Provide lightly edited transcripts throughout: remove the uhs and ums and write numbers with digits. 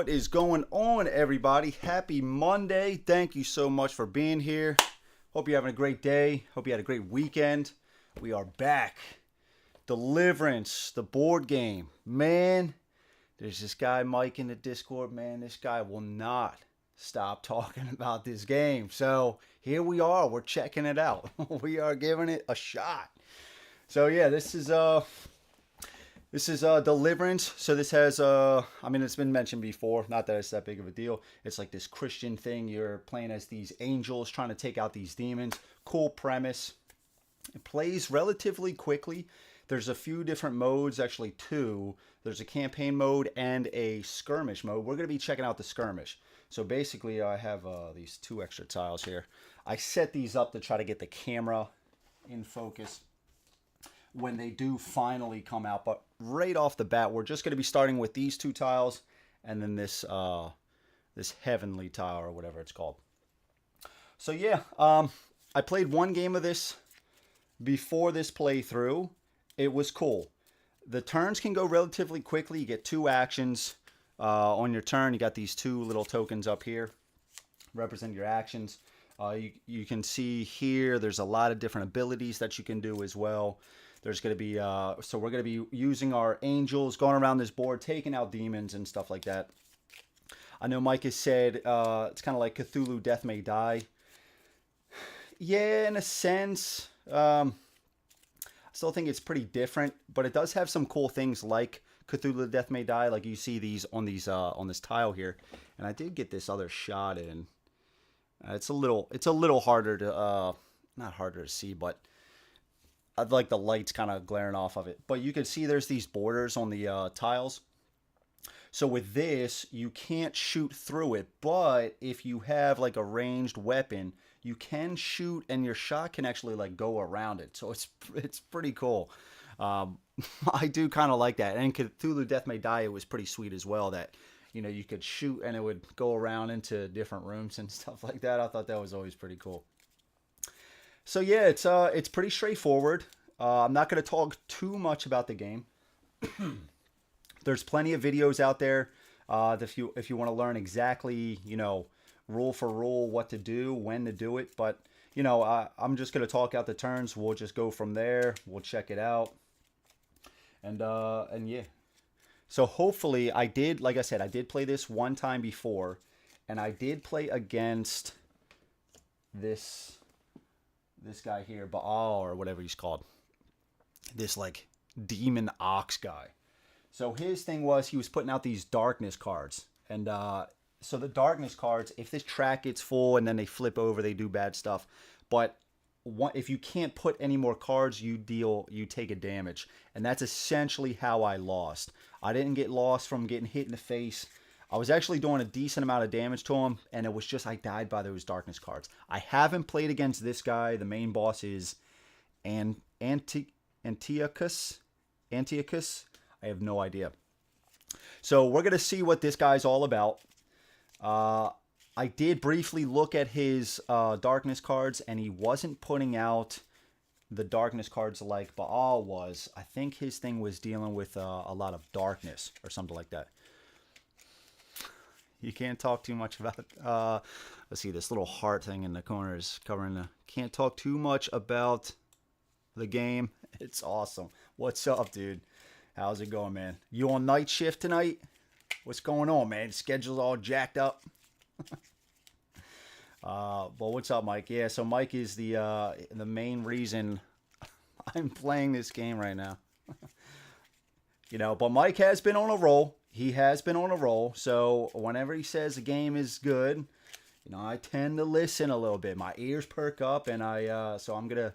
What is going on, everybody? Happy Monday. Thank you so much for being here. Hope you're having a great day. Hope you had a great weekend. We are back. Deliverance, the board game. Man, there's this guy, Mike, in the Discord. Man, this guy will not stop talking about this game. So here we are. We're checking it out. We are giving it a shot. So yeah, this is Deliverance. So this has, I mean, it's been mentioned before. Not that it's that big of a deal. It's like this Christian thing. You're playing as these angels trying to take out these demons. Cool premise. It plays relatively quickly. There's a few different modes, actually two. There's a campaign mode and a skirmish mode. We're going to be checking out the skirmish. So basically, I have these two extra tiles here. I set these up to try to get the camera in focus when they do finally come out. But right off the bat, we're just going to be starting with these two tiles and then this this heavenly tile or whatever it's called. So yeah, I played one game of this before this playthrough. It was cool. The turns can go relatively quickly. You get two actions on your turn. You got these two little tokens up here represent your actions. You can see here there's a lot of different abilities that you can do as well. There's going to be, so we're going to be using our angels, going around this board, taking out demons and stuff like that. I know Mike has said it's kind of like Cthulhu Death May Die. Yeah, in a sense. I still think it's pretty different, but it does have some cool things like Cthulhu Death May Die. Like you see these on this tile here. And I did get this other shot in. It's a little harder to, not harder to see, but I'd like the lights kind of glaring off of it. But you can see there's these borders on the tiles. So with this, you can't shoot through it. But if you have like a ranged weapon, you can shoot and your shot can actually like go around it. So it's pretty cool. I do kind of like that. And Cthulhu Death May Die, it was pretty sweet as well that, you know, you could shoot and it would go around into different rooms and stuff like that. I thought that was always pretty cool. So yeah, it's pretty straightforward. I'm not going to talk too much about the game. There's plenty of videos out there if you want to learn exactly, you know, rule for rule what to do, when to do it. But you know, I'm just going to talk out the turns. We'll just go from there. We'll check it out, and yeah. So hopefully, like I said, I did play this one time before, and I did play against this guy here, Baal or whatever he's called. This like demon ox guy. So his thing was he was putting out these darkness cards. And so the darkness cards, if this track gets full and then they flip over, they do bad stuff. But if you can't put any more cards, you take a damage. And that's essentially how I lost. I didn't get lost from getting hit in the face. I was actually doing a decent amount of damage to him, and it was just I died by those darkness cards. I haven't played against this guy. The main boss is Antiochus. I have no idea. So we're going to see what this guy's all about. I did briefly look at his darkness cards, and he wasn't putting out the darkness cards like Baal was. I think his thing was dealing with a lot of darkness or something like that. You can't talk too much about let's see, this little heart thing in the corner is covering the... Can't talk too much about the game. It's awesome. What's up, dude? How's it going, man? You on night shift tonight? What's going on, man? Schedule's all jacked up. Well, what's up, Mike? Yeah, so Mike is the main reason I'm playing this game right now. You know, but Mike has been on a roll. He has been on a roll. So whenever he says a game is good, you know, I tend to listen a little bit. My ears perk up, and so I'm gonna,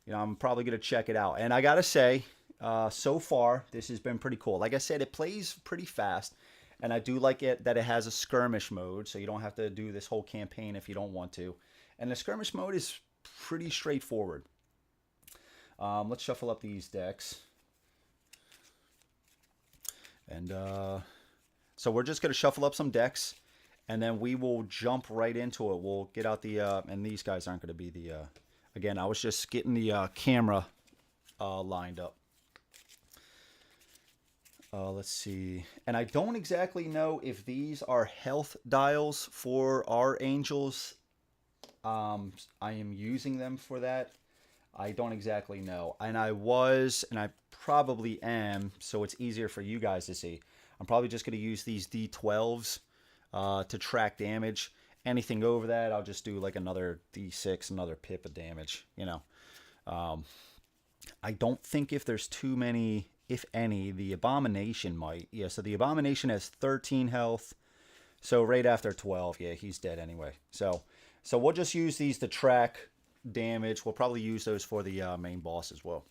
you know, I'm probably gonna check it out. And I gotta say, so far this has been pretty cool. Like I said, it plays pretty fast, and I do like it that it has a skirmish mode, so you don't have to do this whole campaign if you don't want to. And the skirmish mode is pretty straightforward. Let's shuffle up these decks. And so we're just going to shuffle up some decks, and then we will jump right into it. We'll get out the, and these guys aren't going to be the, again, I was just getting the camera lined up. Let's see. And I don't exactly know if these are health dials for our angels. I am using them for that. I don't exactly know. And I probably am, so it's easier for you guys to see. I'm probably just going to use these D12s to track damage. Anything over that, I'll just do like another D6, another pip of damage, you know. I don't think if there's too many, if any, the Abomination might. Yeah, so the Abomination has 13 health. So right after 12, yeah, he's dead anyway. So we'll just use these to track damage. We'll probably use those for the main boss as well.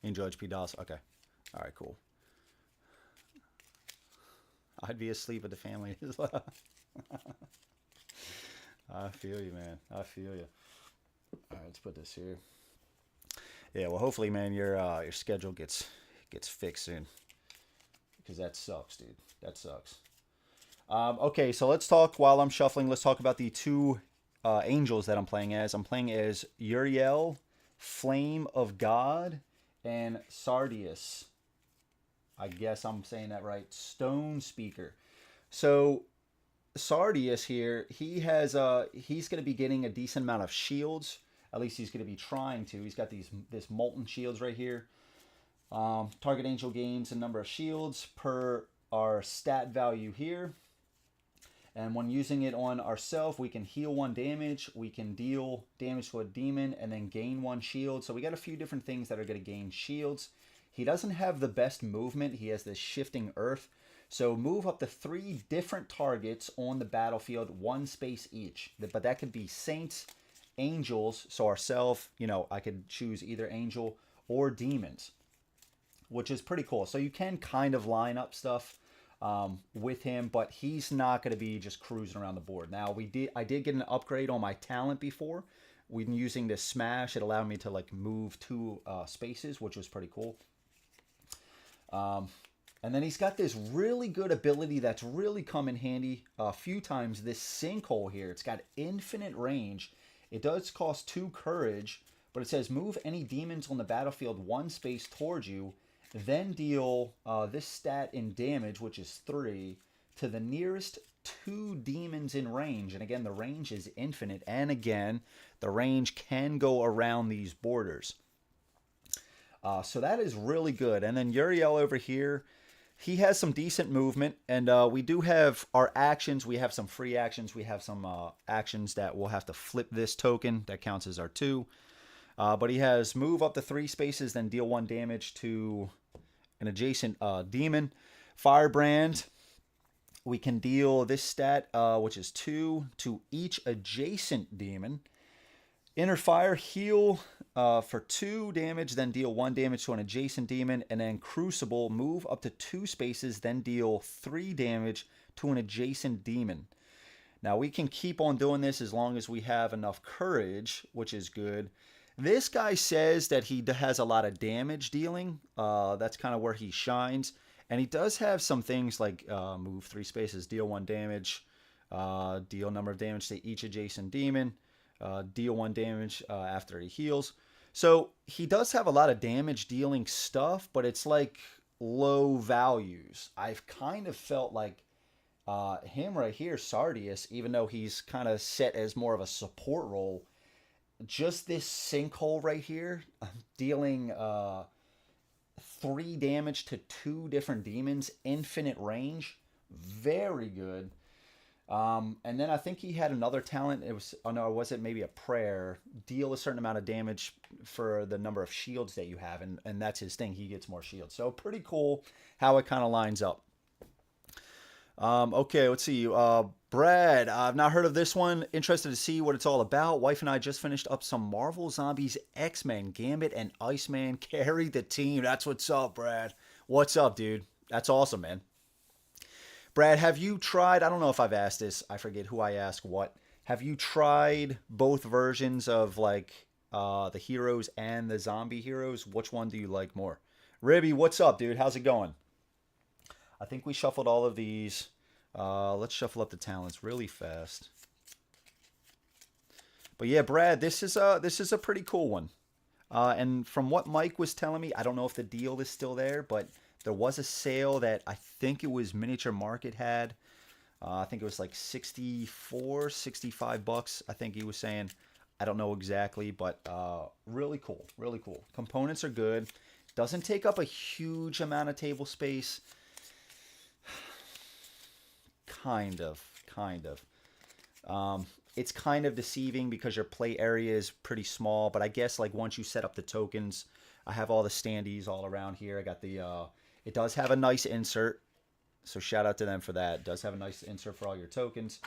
Angel HP DOS. Okay. All right, cool. I'd be asleep with the family as well. I feel you, man. I feel you. All right, let's put this here. Yeah, well, hopefully, man, your schedule gets fixed soon. Because that sucks, dude. That sucks. Okay, so let's talk, while I'm shuffling, let's talk about the two angels that I'm playing as. I'm playing as Uriel, Flame of God, and Sardius. I guess I'm saying that right. Stone Speaker. So Sardius here, he's going to be getting a decent amount of shields. At least he's going to be trying to. He's got this molten shields right here. Target angel gains a number of shields per our stat value here. And when using it on ourselves, we can heal 1 damage. We can deal damage to a demon and then gain 1 shield. So we got a few different things that are going to gain shields. He doesn't have the best movement. He has this shifting earth. So move up to 3 different targets on the battlefield, 1 space each. But that could be saints, angels. So ourselves, you know, I could choose either angel or demons, which is pretty cool. So you can kind of line up stuff with him, but he's not going to be just cruising around the board. Now, I did get an upgrade on my talent before. We've been using this smash. It allowed me to like move 2 spaces, which was pretty cool. And then he's got this really good ability that's really come in handy a few times. This sinkhole here, it's got infinite range. It does cost 2 courage, but it says move any demons on the battlefield 1 space towards you, then deal this stat in damage, which is 3, to the nearest 2 demons in range. And again, the range is infinite. And again, the range can go around these borders. So that is really good. And then Uriel over here, he has some decent movement. And we do have our actions. We have some free actions. We have some actions that we'll have to flip this token. That counts as our 2. But he has move up to 3 spaces, then deal 1 damage to an adjacent demon. Firebrand, we can deal this stat, which is 2, to each adjacent demon. Inner Fire, heal for 2 damage, then deal 1 damage to an adjacent demon. And then Crucible, move up to 2 spaces, then deal 3 damage to an adjacent demon. Now, we can keep on doing this as long as we have enough courage, which is good. This guy says that he has a lot of damage dealing. That's kind of where he shines. And he does have some things like move 3 spaces, deal 1 damage, deal number of damage to each adjacent demon, deal 1 damage after he heals. So he does have a lot of damage dealing stuff, but it's like low values. I've kind of felt like him right here, Sardius, even though he's kind of set as more of a support role, just this sinkhole right here, dealing 3 damage to 2 different demons, infinite range, very good. And then I think he had another talent. It was, oh no, was it maybe a prayer? Deal a certain amount of damage for the number of shields that you have, and that's his thing. He gets more shields. So pretty cool how it kind of lines up. Okay, let's see. Brad, I've not heard of this one. Interested to see what it's all about. Wife and I just finished up some Marvel Zombies, X-Men, Gambit, and Iceman. Carried the team. That's what's up, Brad. What's up, dude? That's awesome, man. Brad, have you tried, I don't know if I've asked this. I forget who I asked what. Have you tried both versions of, like, the heroes and the zombie heroes? Which one do you like more? Ribby, what's up, dude? How's it going? I think we shuffled all of these. Let's shuffle up the talents really fast. But yeah, Brad, this is a pretty cool one. And from what Mike was telling me, I don't know if the deal is still there, but There was a sale that I think it was Miniature Market had. I think it was like 64, 65 bucks. I think he was saying. I don't know exactly, but really cool, really cool. Components are good. Doesn't take up a huge amount of table space. Kind of. It's kind of deceiving because your play area is pretty small, but I guess like once you set up the tokens, I have all the standees all around here. I got the, it does have a nice insert, so shout out to them for that. It does have a nice insert for all your tokens,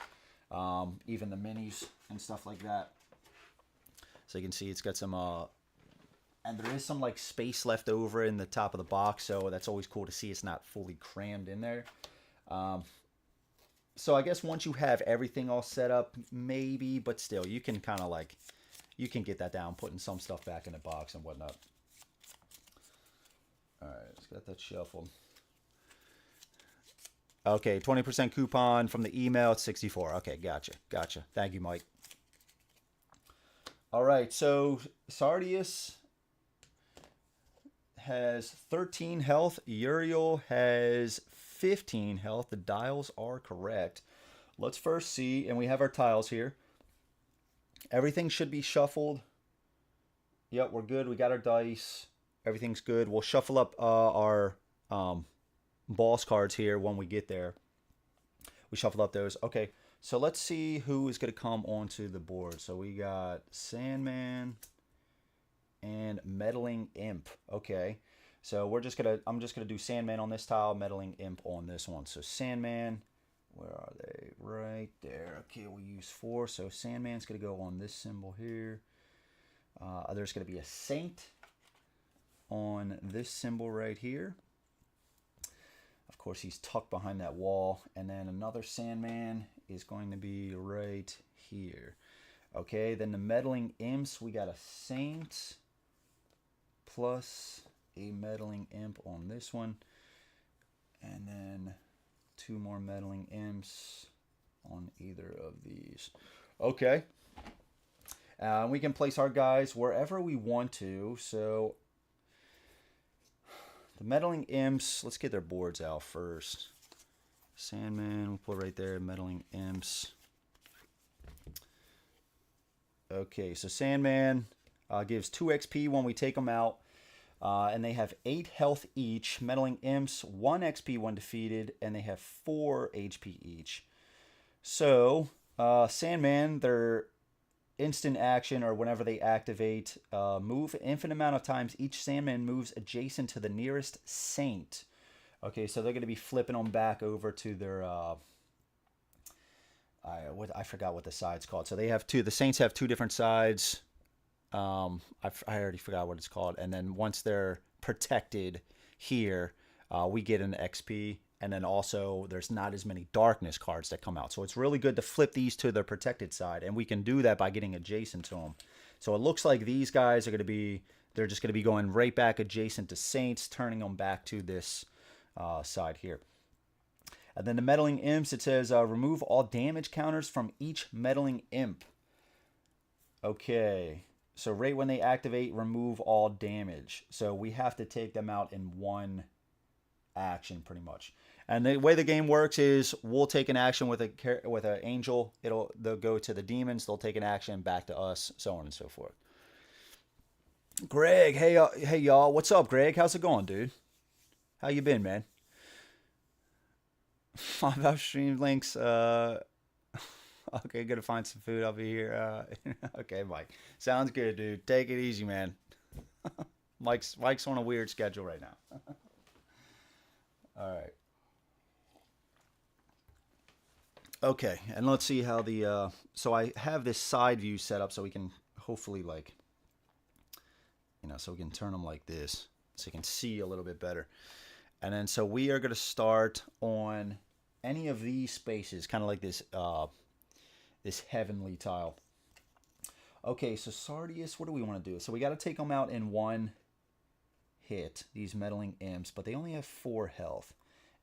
even the minis and stuff like that. So you can see it's got some, and there is some like space left over in the top of the box, so that's always cool to see. It's not fully crammed in there. So I guess once you have everything all set up, maybe, but still, you can kind of like, you can get that down, putting some stuff back in the box and whatnot. All right, let's get that shuffled. Okay, 20% coupon from the email. It's 64. Okay, gotcha. Thank you, Mike. All right, so Sardius has 13 health. Uriel has 15 health. The dials are correct. Let's first see, and we have our tiles here. Everything should be shuffled. Yep, we're good. We got our dice. Everything's good. We'll shuffle up our boss cards here when we get there. We shuffled up those. Okay, so let's see who is going to come onto the board. So we got Sandman and Meddling Imp. Okay, so I'm just gonna do Sandman on this tile, Meddling Imp on this one. So Sandman, where are they? Right there. Okay, we'll use 4. So Sandman's gonna go on this symbol here. There's gonna be a Saint on this symbol right here. Of course, he's tucked behind that wall, and then another Sandman is going to be right here. Okay, then the Meddling Imps, we got a Saint plus a Meddling Imp on this one, and then 2 more Meddling Imps on either of these. Okay, we can place our guys wherever we want to. So the Meddling Imps, let's get their boards out first. Sandman, we'll put right there, Meddling Imps. Okay, so Sandman gives 2 XP when we take them out. And they have 8 health each. Meddling Imps, 1 XP when defeated. And they have 4 HP each. So, Sandman, their instant action, or whenever they activate, move an infinite amount of times. Each Sandman moves adjacent to the nearest Saint. Okay, so they're going to be flipping them back over to their... I forgot what the side's called. So they have 2. The Saints have 2 different sides. I already forgot what it's called. And then once they're protected here, we get an XP. And then also there's not as many darkness cards that come out. So it's really good to flip these to the protected side. And we can do that by getting adjacent to them. So it looks like these guys are going to be, they're just going to be going right back adjacent to Saints, turning them back to this side here. And then the Meddling Imps, it says remove all damage counters from each Meddling Imp. Okay. So right when they activate, remove all damage. So we have to take them out in one action pretty much. And the way the game works is we'll take an action with an angel. They'll go to the demons. They'll take an action back to us, so on and so forth. Greg, hey y'all, what's up, Greg? How's it going, dude? How you been, man? 5 hour stream links. Okay, gonna find some food. I'll be here. Okay, Mike. Sounds good, dude. Take it easy, man. Mike's on a weird schedule right now. All right. Okay, and let's see how the so I have this side view set up so we can hopefully so we can turn them like this so you can see a little bit better. And then so we are going to start on any of these spaces, kind of like this this heavenly tile. Okay, so Sardius, what do we want to do? So we got to take them out in one hit, these Meddling Imps, but they only have 4 health.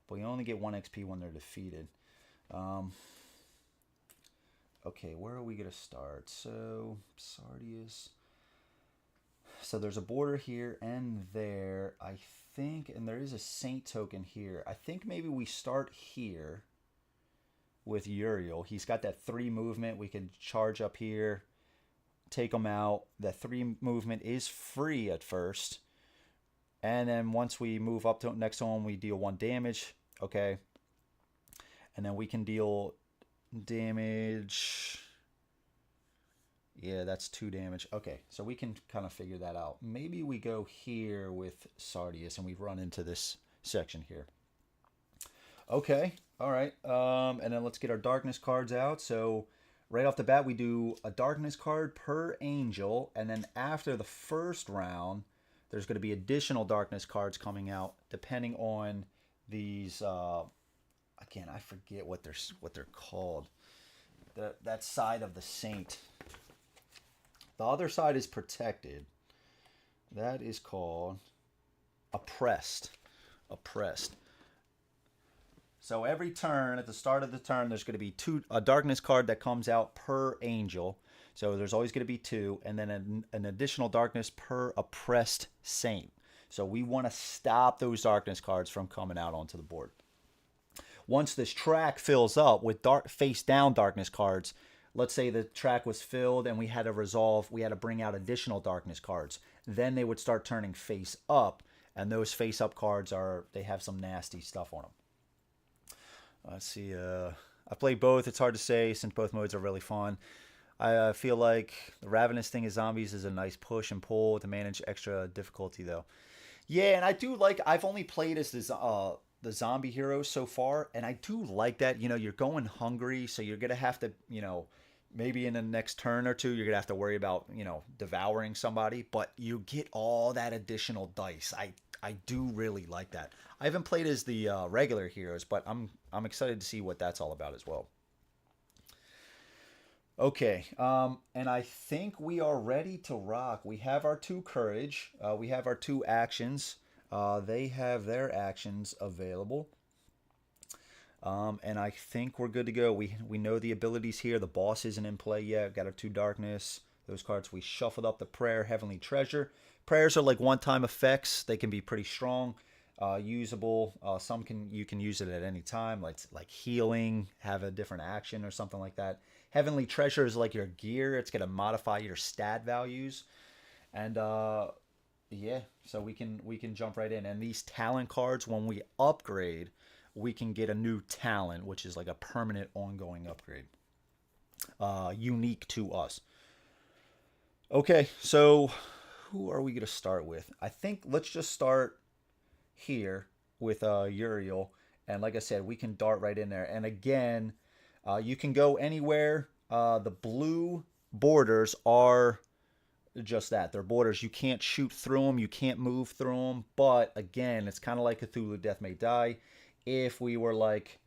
But we only get 1 XP when they're defeated. Okay, where are we going to start? So, Sardius. So there's a border here and there, I think, and there is a saint token here. I think maybe we start here with Uriel. He's got that 3 movement. We can charge up here, take him out. That 3 movement is free at first. And then once we move up to next to him, we deal 1 damage. Okay. And then we can deal damage. Yeah, that's 2 damage. Okay, so we can kind of figure that out. Maybe we go here with Sardius and we run into this section here. Okay, all right. And then let's get our darkness cards out. So right off the bat, we do a darkness card per angel. And then after the first round, there's going to be additional darkness cards coming out depending on these. Again, I forget what they're called. That side of the saint. The other side is protected. That is called oppressed. Oppressed. So every turn, at the start of the turn, there's going to be a darkness card that comes out per angel. So there's always going to be 2, and then an additional darkness per oppressed saint. So we want to stop those darkness cards from coming out onto the board. Once this track fills up with face down darkness cards, let's say the track was filled and we had to bring out additional darkness cards. Then they would start turning face up, and those face up cards they have some nasty stuff on them. Let's see. I played both. It's hard to say since both modes are really fun. I feel like the Ravenous Thing of Zombies is a nice push and pull to manage extra difficulty, though. Yeah, and I do like. I've only played as the zombie heroes so far, and I do like that. You know, you're going hungry, so you're gonna have to, maybe in the next turn or 2, you're gonna have to worry about, devouring somebody, but you get all that additional dice. I do really like that. I haven't played as the regular heroes, but I'm excited to see what that's all about as well. Okay, and I think we are ready to rock. We have our 2 courage. We have our 2 actions. They have their actions available. And I think we're good to go. We know the abilities here. The boss isn't in play yet. Got our 2 darkness. Those cards, we shuffled up the prayer, heavenly treasure. Prayers are like one-time effects. They can be pretty strong, usable. You can use it at any time, like healing, have a different action or something like that. Heavenly treasure is like your gear. It's gonna modify your stat values, and yeah. So we can jump right in. And these talent cards, when we upgrade, we can get a new talent, which is like a permanent ongoing upgrade, unique to us. Okay, so who are we going to start with? I think let's just start here with Uriel. And like I said, we can dart right in there. And again, you can go anywhere. The blue borders are just that. They're borders. You can't shoot through them. You can't move through them. But again, it's kind of like Cthulhu Death May Die. If we were like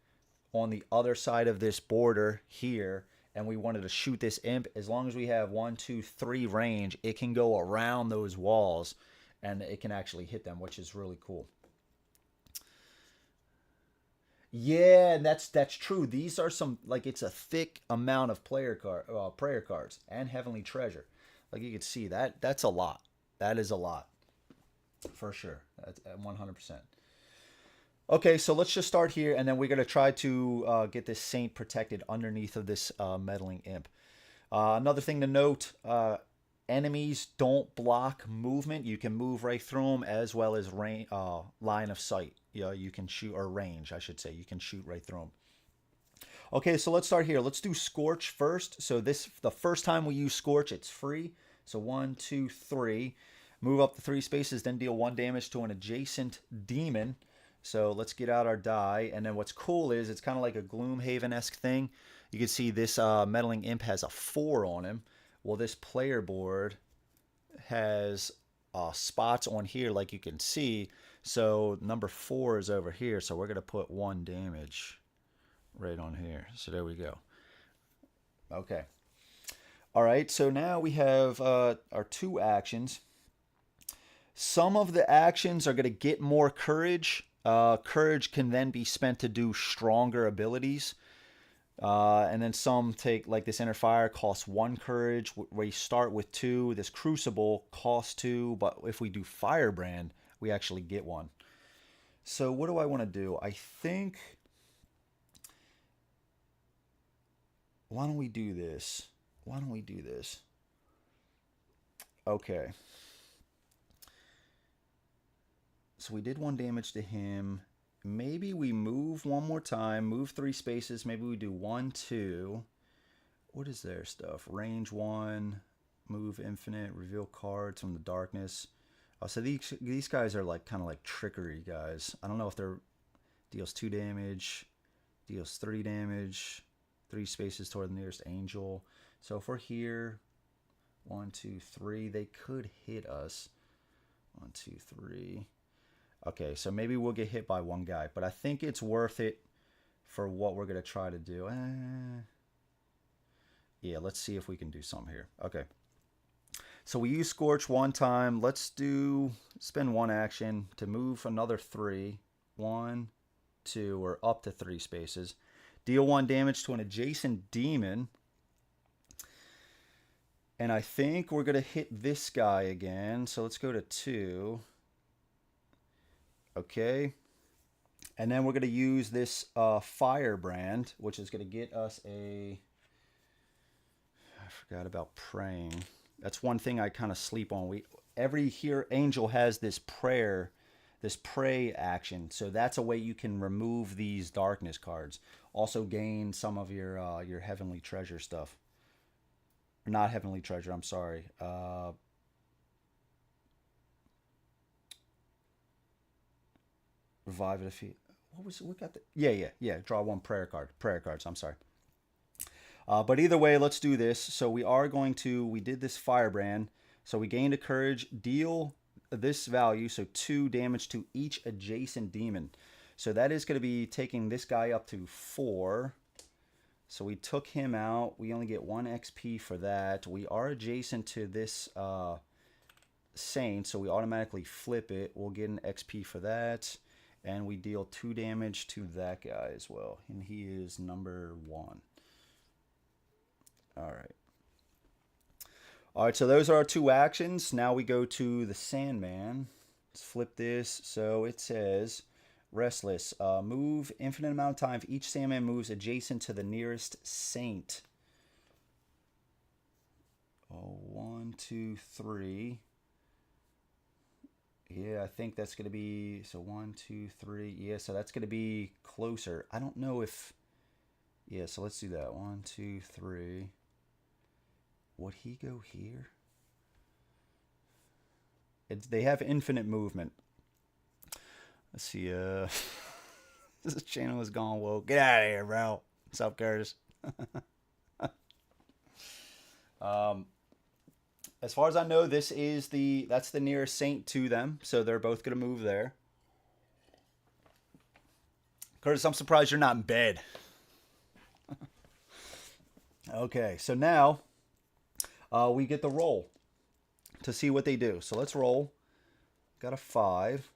on the other side of this border here and we wanted to shoot this imp, as long as we have 1, 2, 3 range, it can go around those walls and it can actually hit them, which is really cool. Yeah, that's true. These are some, like, it's a thick amount of prayer cards and heavenly treasure. Like you can see that's a lot. That is a lot for sure. That's 100%. Okay, so let's just start here, and then we're going to try to get this saint protected underneath of this meddling imp. Another thing to note, enemies don't block movement. You can move right through them, as well as line of sight. You can shoot, or range, I should say. You can shoot right through them. Okay, so let's start here. Let's do Scorch first. So the first time we use Scorch, it's free. So 1, 2, 3. Move up the 3 spaces, then deal 1 damage to an adjacent demon. So let's get out our die. And then what's cool is it's kind of like a Gloomhaven-esque thing. You can see this meddling imp has a 4 on him. Well, this player board has spots on here like you can see. So number 4 is over here. So we're going to put 1 damage right on here. So there we go. Okay. All right. So now we have our 2 actions. Some of the actions are going to get more courage. Courage can then be spent to do stronger abilities. And then some take, like this Inner Fire costs 1 courage. We start with 2. This Crucible costs 2, but if we do Firebrand, we actually get 1. So what do I want to do? I think, why don't we do this? Why don't we do this? Okay. So we did 1 damage to him. Maybe we move 1 more time, move 3 spaces. Maybe we do 1, 2. What is their stuff? Range 1, move infinite, reveal cards from the darkness. Oh, so these guys are like kind of like trickery guys. I don't know if they're deals 2 damage, deals 3 damage, 3 spaces toward the nearest angel. So if we're here, 1, 2, 3, they could hit us. 1, 2, 3. Okay, so maybe we'll get hit by 1 guy, but I think it's worth it for what we're going to try to do. Yeah, let's see if we can do something here. Okay. So we use Scorch 1 time. Let's spend 1 action to move another 3. 1, 2, or up to 3 spaces. Deal 1 damage to an adjacent demon. And I think we're going to hit this guy again. So let's go to 2. Okay, and then we're going to use this Firebrand, which is going to get us I forgot about praying. That's one thing I kind of sleep on. Every angel has this pray action, so that's a way you can remove these darkness cards. Also gain some of your heavenly treasure stuff. Not heavenly treasure, I'm sorry. Revive defeat. What was it? We got the yeah. Draw 1 prayer card. Prayer cards. I'm sorry. But either way, let's do this. So we did this Firebrand. So we gained a courage. Deal this value, so 2 damage to each adjacent demon. So that is going to be taking this guy up to 4. So we took him out. We only get 1 XP for that. We are adjacent to this Saint, so we automatically flip it. We'll get an XP for that. And we deal 2 damage to that guy as well. And he is number 1. Alright. Alright, so those are our 2 actions. Now we go to the Sandman. Let's flip this. So it says, Restless. Move infinite amount of time. Each Sandman moves adjacent to the nearest Saint. 1, 2, 3. Yeah, I think that's going to be, so 1, 2, 3. Yeah, so that's going to be closer. I don't know if, yeah, so let's do that. 1, 2, 3. Would he go here? They have infinite movement. Let's see, this channel has gone woke. Get out of here, bro. What's up, Curtis? As far as I know, that's the nearest Saint to them, so they're both going to move there. Curtis, I'm surprised you're not in bed. Okay, so now we get the roll to see what they do. So let's roll. Got a 5.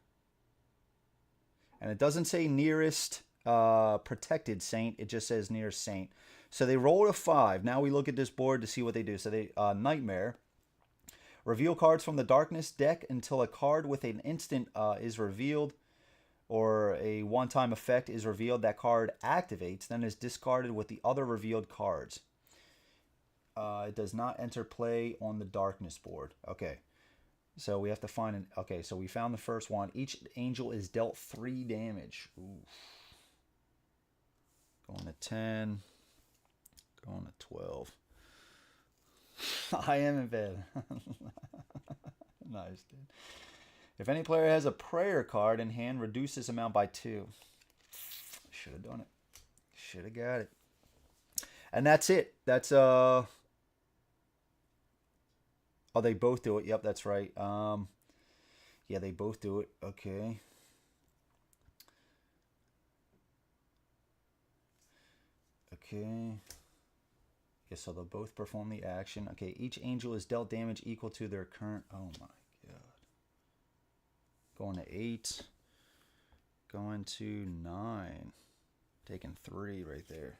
And it doesn't say nearest protected Saint, it just says nearest Saint. So they rolled a 5. Now we look at this board to see what they do. So they Nightmare. Reveal cards from the Darkness deck until a card with an instant is revealed or a one-time effect is revealed. That card activates, then is discarded with the other revealed cards. It does not enter play on the Darkness board. Okay, so we have to find an... Okay, so we found the first one. Each angel is dealt 3 damage. Oof. Going to 10. Going to 12. I am in bed. Nice, dude. If any player has a prayer card in hand, reduce this amount by 2. Should have done it. Should have got it. And that's it. That's oh, they both do it. Yep, that's right. Yeah, they both do it. Okay. Okay. Yeah, so they'll both perform the action. Okay, each angel is dealt damage equal to their current... Oh my god. Going to 8. Going to 9. Taking 3 right there.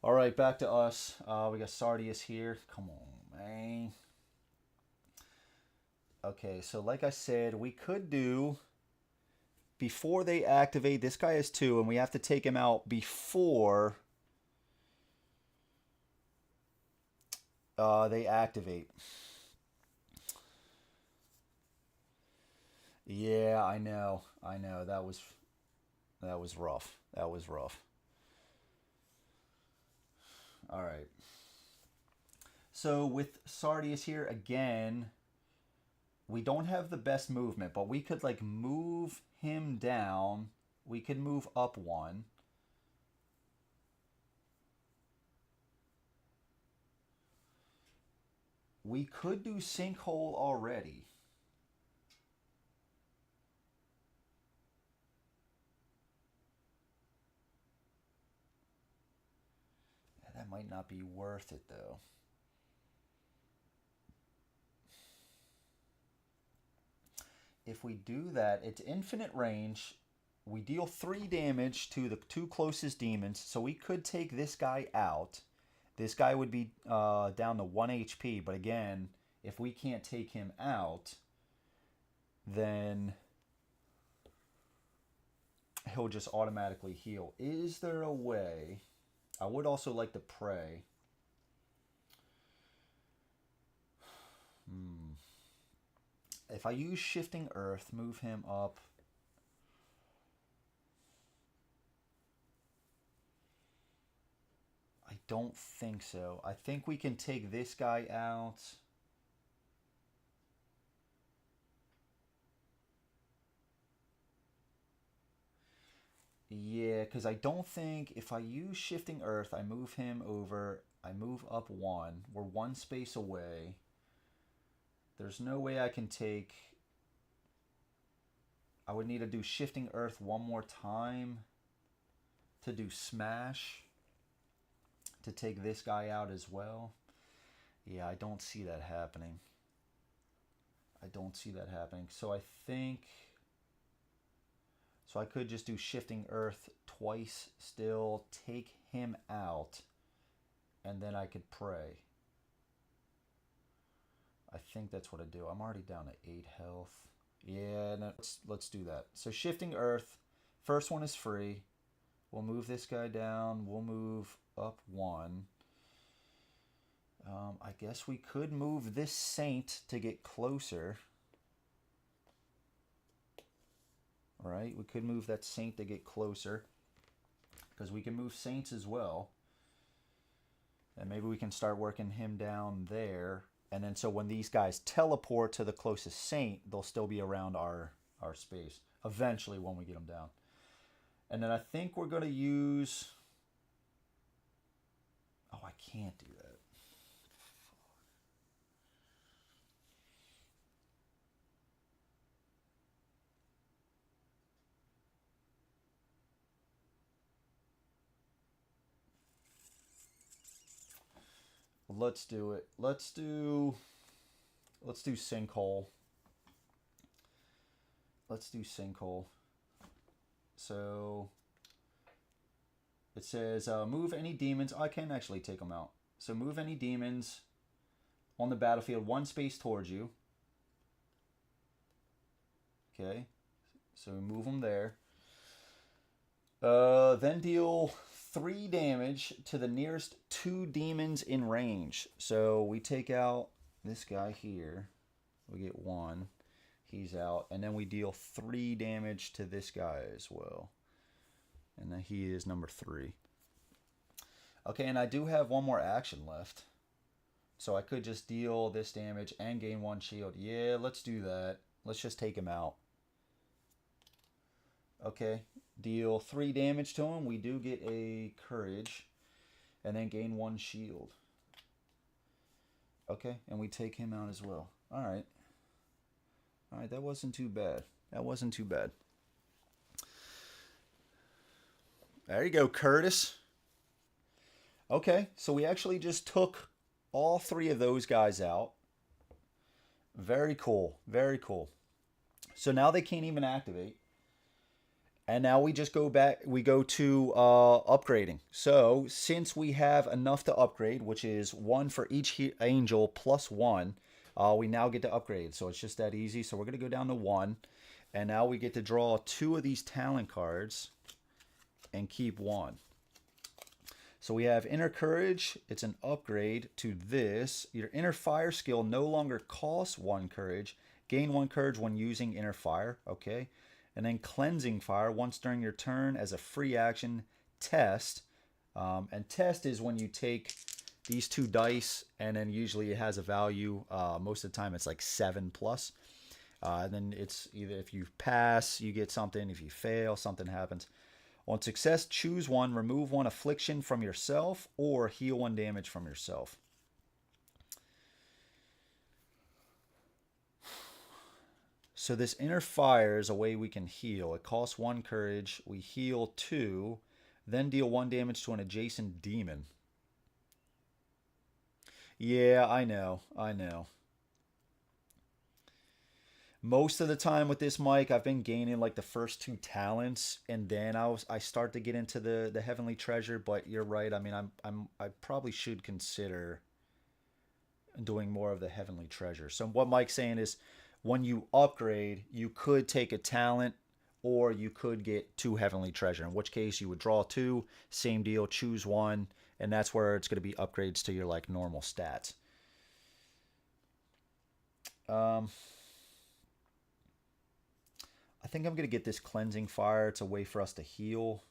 All right, back to us. We got Sardius here. Come on, man. Okay, so like I said, we could do before they activate. This guy is 2, and we have to take him out before they activate. Yeah, I know. I know. That was rough. That was rough. All right. So with Sardius here again, we don't have the best movement, but we could like move him down. We could move up 1. We could do sinkhole already. That might not be worth it though. If we do that, it's infinite range. We deal 3 damage to the 2 closest demons, so we could take this guy out. This guy would be down to 1 HP, but again, if we can't take him out, then he'll just automatically heal. Is there a way? I would also like to pray. If I use Shifting Earth, move him up. I don't think so. I think we can take this guy out. Yeah, because I don't think if I use Shifting Earth, I move him over, I move up 1. We're 1 space away. There's no way I can take... I would need to do Shifting Earth 1 more time to do Smash to take this guy out as well. Yeah, I don't see that happening. I don't see that happening. So I think... So I could just do Shifting Earth twice still, take him out, and then I could pray. I think that's what I do. I'm already down to 8 health. Yeah, no, let's do that. So Shifting Earth, first one is free. We'll move this guy down. We'll move up 1. I guess we could move this Saint to get closer. Right? We could move that Saint to get closer. Because we can move Saints as well. And maybe we can start working him down there. And then so when these guys teleport to the closest Saint, they'll still be around our space. Eventually when we get them down. And then I think we're going to use... Oh, I can't do that. Let's do it. Let's do Sinkhole. Let's do Sinkhole. So it says move any demons. I can actually take them out. So move any demons on the battlefield 1 space towards you. Okay. So we move them there. Then deal 3 damage to the nearest 2 demons in range. So we take out this guy here. We get 1. He's out. And then we deal 3 damage to this guy as well. And then he is number 3. Okay, and I do have 1 more action left. So I could just deal this damage and gain 1 shield. Yeah, let's do that. Let's just take him out. Okay, deal 3 damage to him. We do get a courage. And then gain 1 shield. Okay, and we take him out as well. Alright. Alright, that wasn't too bad. That wasn't too bad. There you go, Curtis. Okay, so we actually just took all 3 of those guys out. Very cool. Very cool. So now they can't even activate. And now we just go back, we go to upgrading. So since we have enough to upgrade, which is one for each angel plus one, we now get to upgrade. So it's just that easy. So we're going to go down to one. And now we get to draw two of these talent cards and keep one. So we have Inner Courage. It's an upgrade to this. Your Inner Fire skill no longer costs one courage. Gain one courage when using Inner Fire. Okay. And then Cleansing Fire once during your turn as a free action. Test. And test is when you take these two dice, and then usually it has a value. Most of the time it's like 7+. And then it's either if you pass, you get something. If you fail, something happens. On success, choose one, remove one affliction from yourself, or heal one damage from yourself. So this Inner Fire is a way we can heal. It costs one courage. We heal two, then deal one damage to an adjacent demon. Yeah, I know. Most of the time with this mic, I've been gaining like the first two talents, and then I start to get into the heavenly treasure. But you're right. I mean, I probably should consider doing more of the heavenly treasure. So what Mike's saying is, when you upgrade, you could take a talent, or you could get two heavenly treasure. In which case, you would draw two. Same deal. Choose one, and that's where it's going to be upgrades to your like normal stats. I think I'm going to get this Cleansing Fire. It's a way for us to heal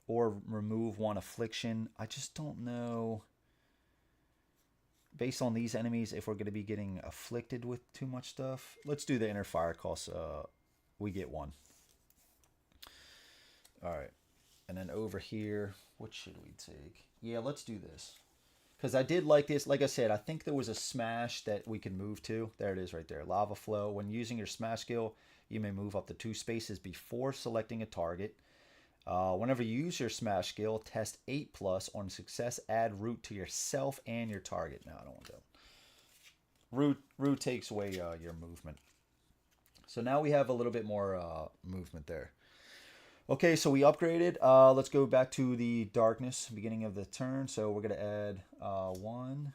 or remove one affliction. I just don't know, based on these enemies, if we're going to be getting afflicted with too much stuff. Let's do the Inner Fire cost. We get one. All right. And then over here, what should we take? Yeah, let's do this. Because I did like this. Like I said, I think there was a smash that we can move to. There it is right there. Lava Flow. When using your smash skill, you may move up to 2 spaces before selecting a target. Whenever you use your smash skill, test 8+. On success, add root to yourself and your target. No, I don't want that. Root takes away your movement. So now we have a little bit more movement there. Okay, so we upgraded. Let's go back to the darkness, beginning of the turn. So we're going to add 1,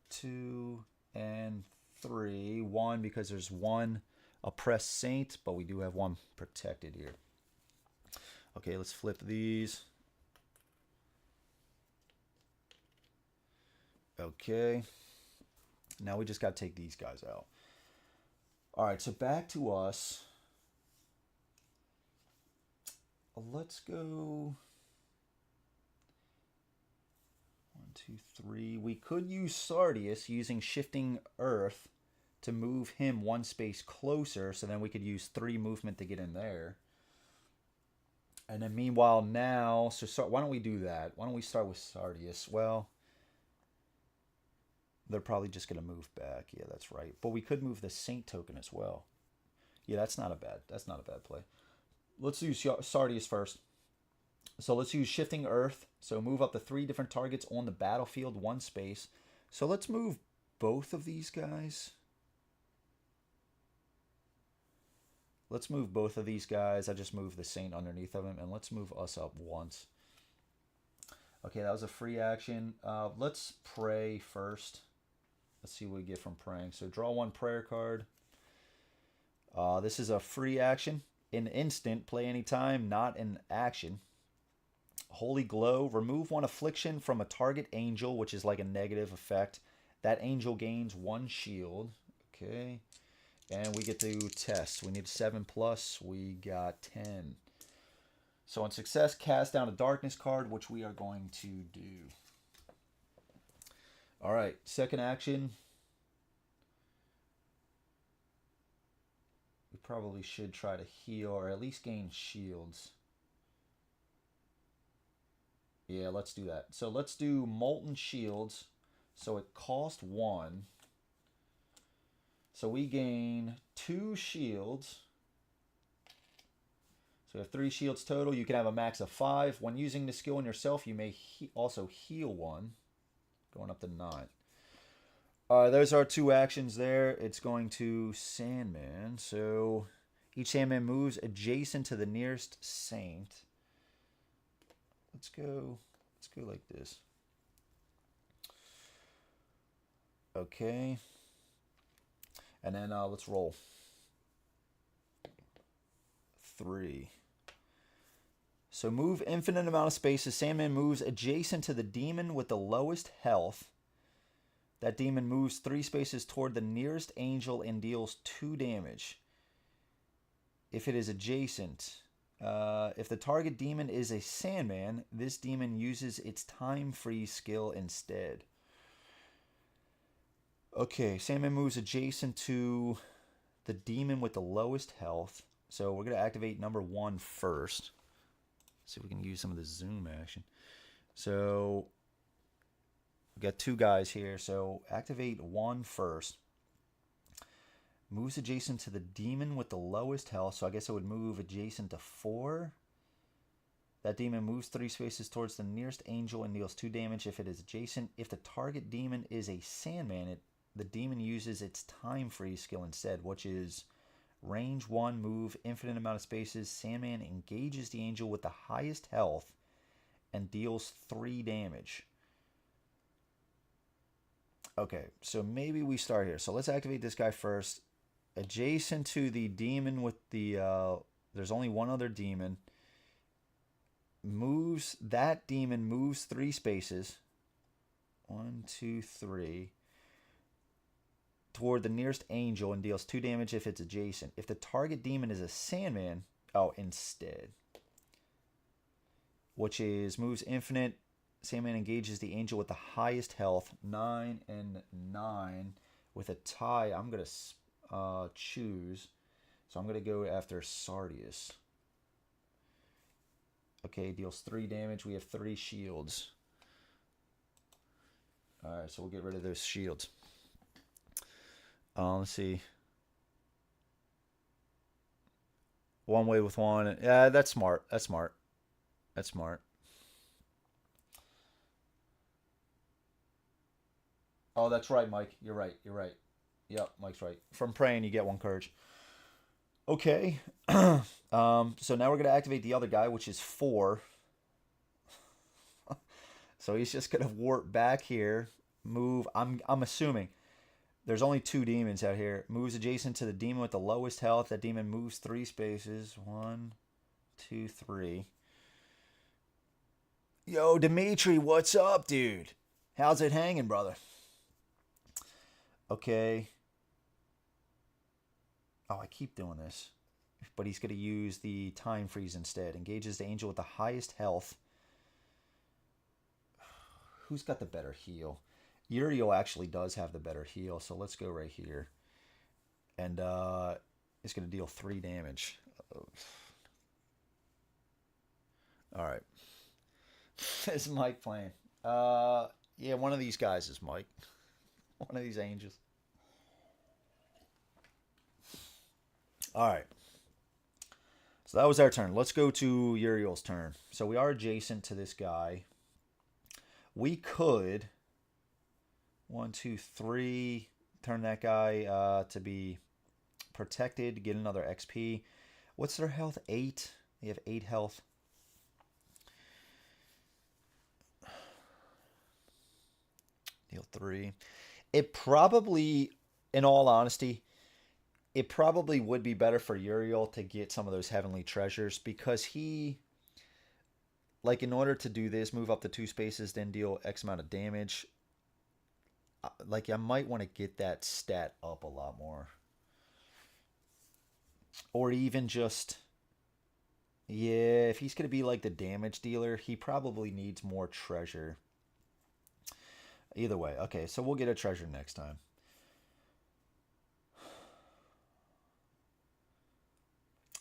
2, and 3. 1 because there's one oppressed saint, but we do have one protected here. Okay, let's flip these. Okay. Now we just got to take these guys out. All right, so back to us. Let's go 1, 2, 3. We could use Sardius using Shifting Earth to move him 1 space closer, so then we could use 3 movement to get in there. And then meanwhile now, so why don't we do that? Why don't we start with Sardius? Well, they're probably just going to move back. Yeah, that's right. But we could move the Saint token as well. Yeah, that's not a bad play. Let's use Sardius first. So let's use Shifting Earth. So move up to 3 different targets on the battlefield, 1 space. So let's move both of these guys. Let's move both of these guys. I just moved the Saint underneath of him. And let's move us up once. Okay, that was a free action. Let's pray first. Let's see what we get from praying. So draw 1 prayer card. This is a free action. An instant, play anytime, not an action. Holy Glow, remove 1 affliction from a target angel, which is like a negative effect. That angel gains 1 shield. Okay. And we get to test. We need 7+. We got 10. So on success, cast down a darkness card, which we are going to do. All right, second action. We probably should try to heal or at least gain shields. Yeah, let's do that. So let's do Molten Shields. So it cost 1. So we gain 2 shields. So we have 3 shields total. You can have a max of 5. When using the skill on yourself, you may also heal 1. Going up to 9. There's our 2 actions there. It's going to Sandman. So Each Sandman moves adjacent to the nearest saint. Let's go like this. Okay. And then let's roll. 3. So move infinite amount of spaces. Sandman moves adjacent to the demon with the lowest health. That demon moves 3 spaces toward the nearest angel and deals 2 damage. If it is adjacent, if the target demon is a Sandman, this demon uses its time freeze skill instead. Okay, Sandman moves adjacent to the demon with the lowest health. So we're going to activate number 1 first. See if we can use some of the zoom action. So we got 2 guys here. So activate 1 first. Moves adjacent to the demon with the lowest health. So I guess it would move adjacent to 4. That demon moves 3 spaces towards the nearest angel and deals 2 damage if it is adjacent. If the target demon is a Sandman, the demon uses its time freeze skill instead, which is range 1, move infinite amount of spaces. Sandman engages the angel with the highest health and deals 3 damage. Okay, so maybe we start here. So let's activate this guy first. Adjacent to the demon with the... there's only one other demon. That demon moves 3 spaces. 1, 2, 3. Toward the nearest angel and deals 2 damage if it's adjacent. If the target demon is a Sandman... Oh, instead. Which is moves infinite. Sandman engages the angel with the highest health. 9 and 9. With a tie, I'm going to choose. So I'm going to go after Sardius. Okay, deals 3 damage. We have 3 shields. Alright, so we'll get rid of those shields. Let's see. One way with 1. Yeah, that's smart. That's smart. That's smart. Oh, that's right, Mike. You're right. You're right. Yep, Mike's right. From praying, you get 1 courage. Okay. So now we're going to activate the other guy, which is 4. So he's just going to warp back here. Move. I'm assuming. There's only 2 demons out here. Moves adjacent to the demon with the lowest health. That demon moves 3 spaces. 1, 2, 3. Yo, Dimitri, what's up, dude? How's it hanging, brother? Okay. Oh, I keep doing this. But he's going to use the time freeze instead. Engages the angel with the highest health. Who's got the better heal? Uriel actually does have the better heal, so let's go right here. And it's going to deal 3 damage. Alright. Is Mike playing? Yeah, one of these guys is Mike. One of these angels. Alright. So that was our turn. Let's go to Uriel's turn. So we are adjacent to this guy. We could... 1, 2, 3. Turn that guy to be protected. Get another XP. What's their health? 8. They have 8 health. Deal 3. It probably, in all honesty, it probably would be better for Uriel to get some of those heavenly treasures because he, like, in order to do this, move up to 2 spaces, then deal X amount of damage. Like, I might want to get that stat up a lot more. Or even just... Yeah, if he's going to be like the damage dealer, he probably needs more treasure. Either way. Okay, so we'll get a treasure next time.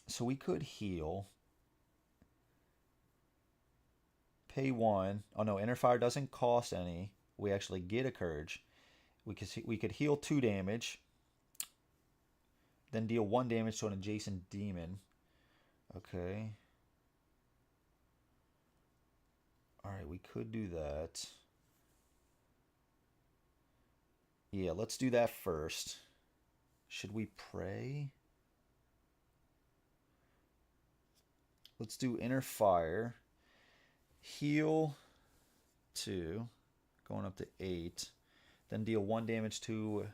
So we could heal. Pay 1. Oh no, Inner Fire doesn't cost any. We actually get a courage. We could heal 2 damage. Then deal 1 damage to an adjacent demon. Okay. Alright, we could do that. Yeah, let's do that first. Should we pray? Let's do Inner Fire. Heal 2, going up to 8. Then deal 1 damage to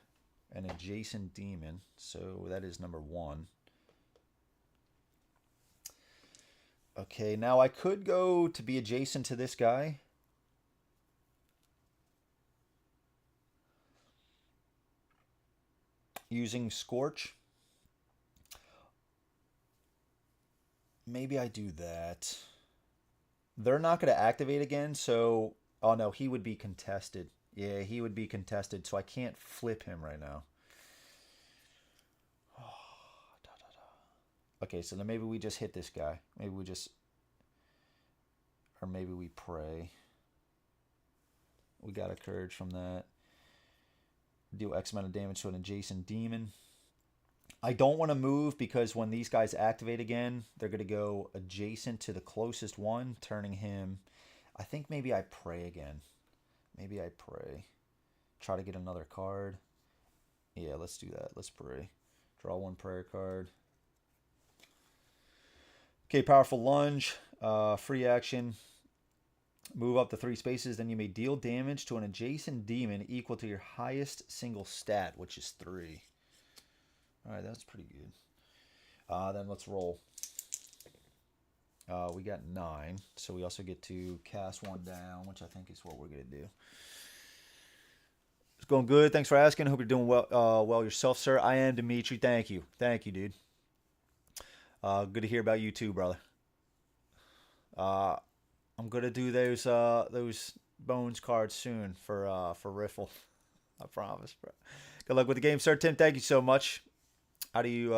an adjacent demon. So that is number 1. Okay, now I could go to be adjacent to this guy. Using Scorch. Maybe I do that. They're not going to activate again, so... Oh, no, he would be contested. Yeah, he would be contested, so I can't flip him right now. Okay, so then maybe we just hit this guy. Maybe we just... Or maybe we pray. We got a Courage from that. Deal X amount of damage to an adjacent demon. I don't want to move because when these guys activate again, they're going to go adjacent to the closest one, turning him... I think maybe I pray again. Maybe I pray. Try to get another card. Yeah, let's do that. Let's pray. Draw 1 prayer card. Okay, Powerful Lunge. Free action. Move up to 3 spaces. Then you may deal damage to an adjacent demon equal to your highest single stat, which is 3. Alright, that's pretty good. Then let's roll. We got 9, so we also get to cast 1 down, which I think is what we're going to do. It's going good. Thanks for asking. Hope you're doing well yourself, sir. I am Dimitri. Thank you. Thank you, dude. Good to hear about you too, brother. I'm going to do those bones cards soon for Riffle. I promise, bro. Good luck with the game, sir. Tim, thank you so much. How do you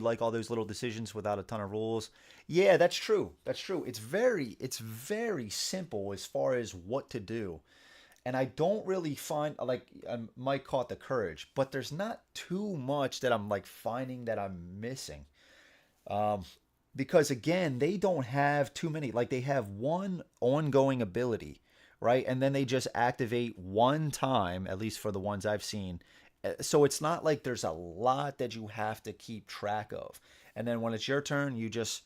like all those little decisions without a ton of rules? Yeah, that's true. That's true. It's very simple as far as what to do. And I don't really find, like, I might call it the Courage, but there's not too much that I'm, like, finding that I'm missing. Because, again, they don't have too many. Like, they have 1 ongoing ability, right? And then they just activate 1 time, at least for the ones I've seen. So it's not like there's a lot that you have to keep track of. And then when it's your turn, you just,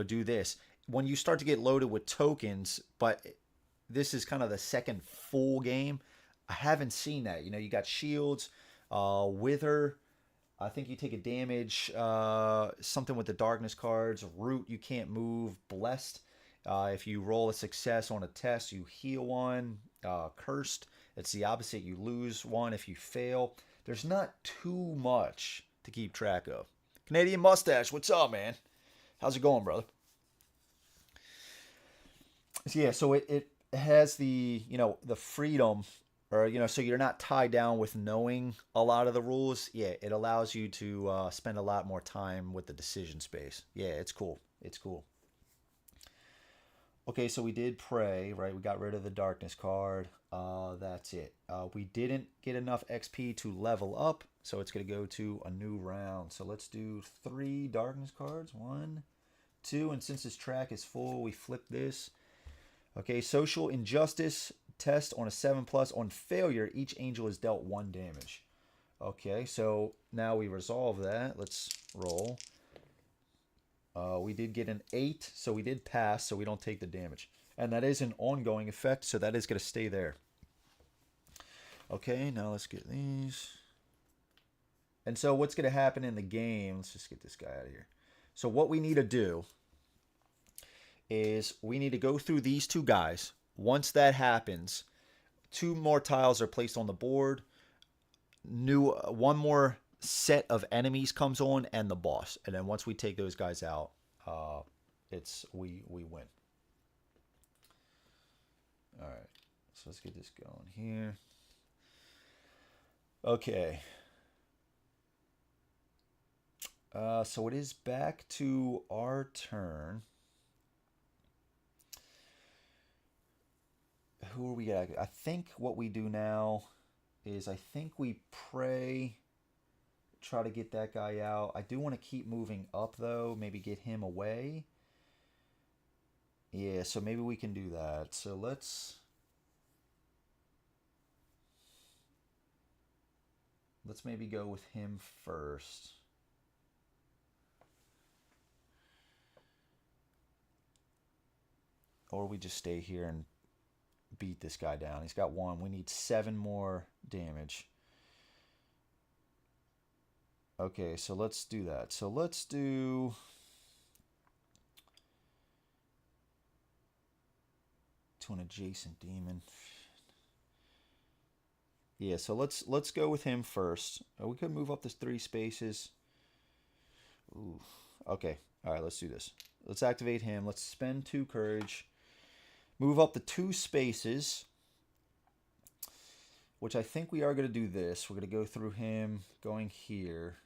do this. When you start to get loaded with tokens, but this is kind of the second full game, I haven't seen that. You got shields, Wither. I think you take a damage, something with the darkness cards. Root, you can't move. Blessed, if you roll a success on a test, you heal 1. Cursed, it's the opposite. You lose 1 if you fail. There's not too much to keep track of. Canadian Mustache, what's up, man? How's it going, brother? So yeah, so it has the, the freedom, or, so you're not tied down with knowing a lot of the rules. Yeah, it allows you to spend a lot more time with the decision space. Yeah, it's cool. It's cool. Okay, so we did pray, right? We got rid of the darkness card. That's it. We didn't get enough XP to level up, so it's going to go to a new round. So let's do 3 darkness cards. 1, 2, and since this track is full, we flip this. Okay, Social Injustice test on a 7+. On failure, each angel is dealt 1 damage. Okay, so now we resolve that. Let's roll. We did get an 8, so we did pass, so we don't take the damage. And that is an ongoing effect, so that is going to stay there. Okay, now let's get these. And so what's going to happen in the game, let's just get this guy out of here. So what we need to do is we need to go through these 2 guys. Once that happens, 2 more tiles are placed on the board. 1 more set of enemies comes on, and the boss. And then once we take those guys out, we win. All right, so let's get this going here. Okay. So it is back to our turn. Who are we at? I think what we do now is I think we pray, try to get that guy out. I do want to keep moving up, though. Maybe get him away. Yeah, so maybe we can do that. So let's maybe go with him first. Or we just stay here and beat this guy down. He's got 1. We need 7 more damage. Okay, so let's do that. So let's do... to an adjacent demon. Yeah, so let's go with him first. We could move up this 3 spaces. Ooh. Okay. All right, let's do this. Let's activate him. Let's spend 2 courage. Move up the 2 spaces, which I think we are going to do this. We're going to go through him, going here.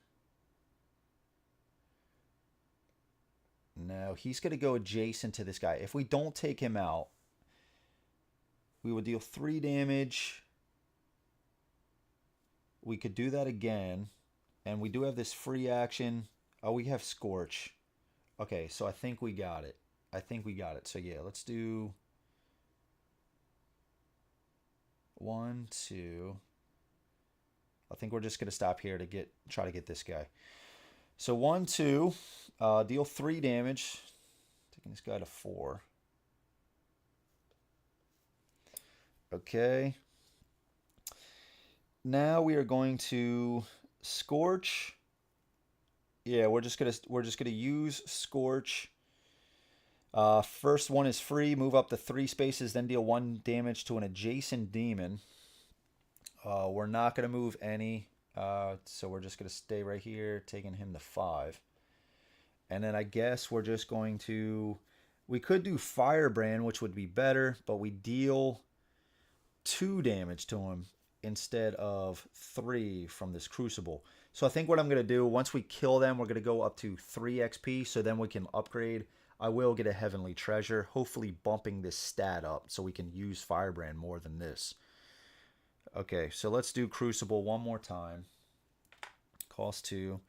No, he's going to go adjacent to this guy. If we don't take him out, we would deal 3 damage. We could do that again. And we do have this free action. Oh, we have Scorch. Okay, so I think we got it. I think we got it. So yeah, let's do 1, 2. I think we're just going to stop here to try to get this guy. So 1, 2. Deal 3 damage. Taking this guy to 4. Okay. Now we are going to Scorch. Yeah, we're just gonna use Scorch. First one is free. Move up to 3 spaces, then deal 1 damage to an adjacent demon. We're not gonna move any, so we're just gonna stay right here, taking him to 5. And then I guess we're just going to. We could do Firebrand, which would be better, but we deal 2 damage to him instead of 3 from this Crucible. So I think what I'm going to do, once we kill them, we're going to go up to 3 XP, so then we can upgrade. I will get a Heavenly Treasure, hopefully bumping this stat up so we can use Firebrand more than this. Okay, so let's do Crucible one more time. Cost 2.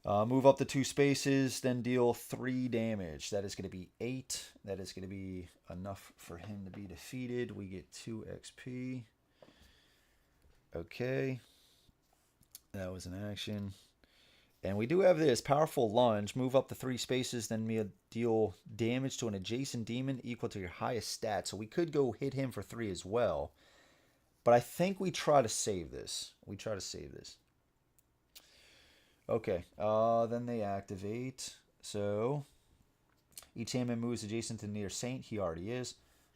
Move up the 2 spaces, then deal 3 damage. That is going to be 8. That is going to be enough for him to be defeated. We get 2 XP. Okay. That was an action. And we do have this Powerful Lunge. Move up the 3 spaces, then deal damage to an adjacent demon equal to your highest stat. So we could go hit him for 3 as well. But I think we try to save this. Okay, then they activate. So, each Hammond moves adjacent to near Saint. He already is.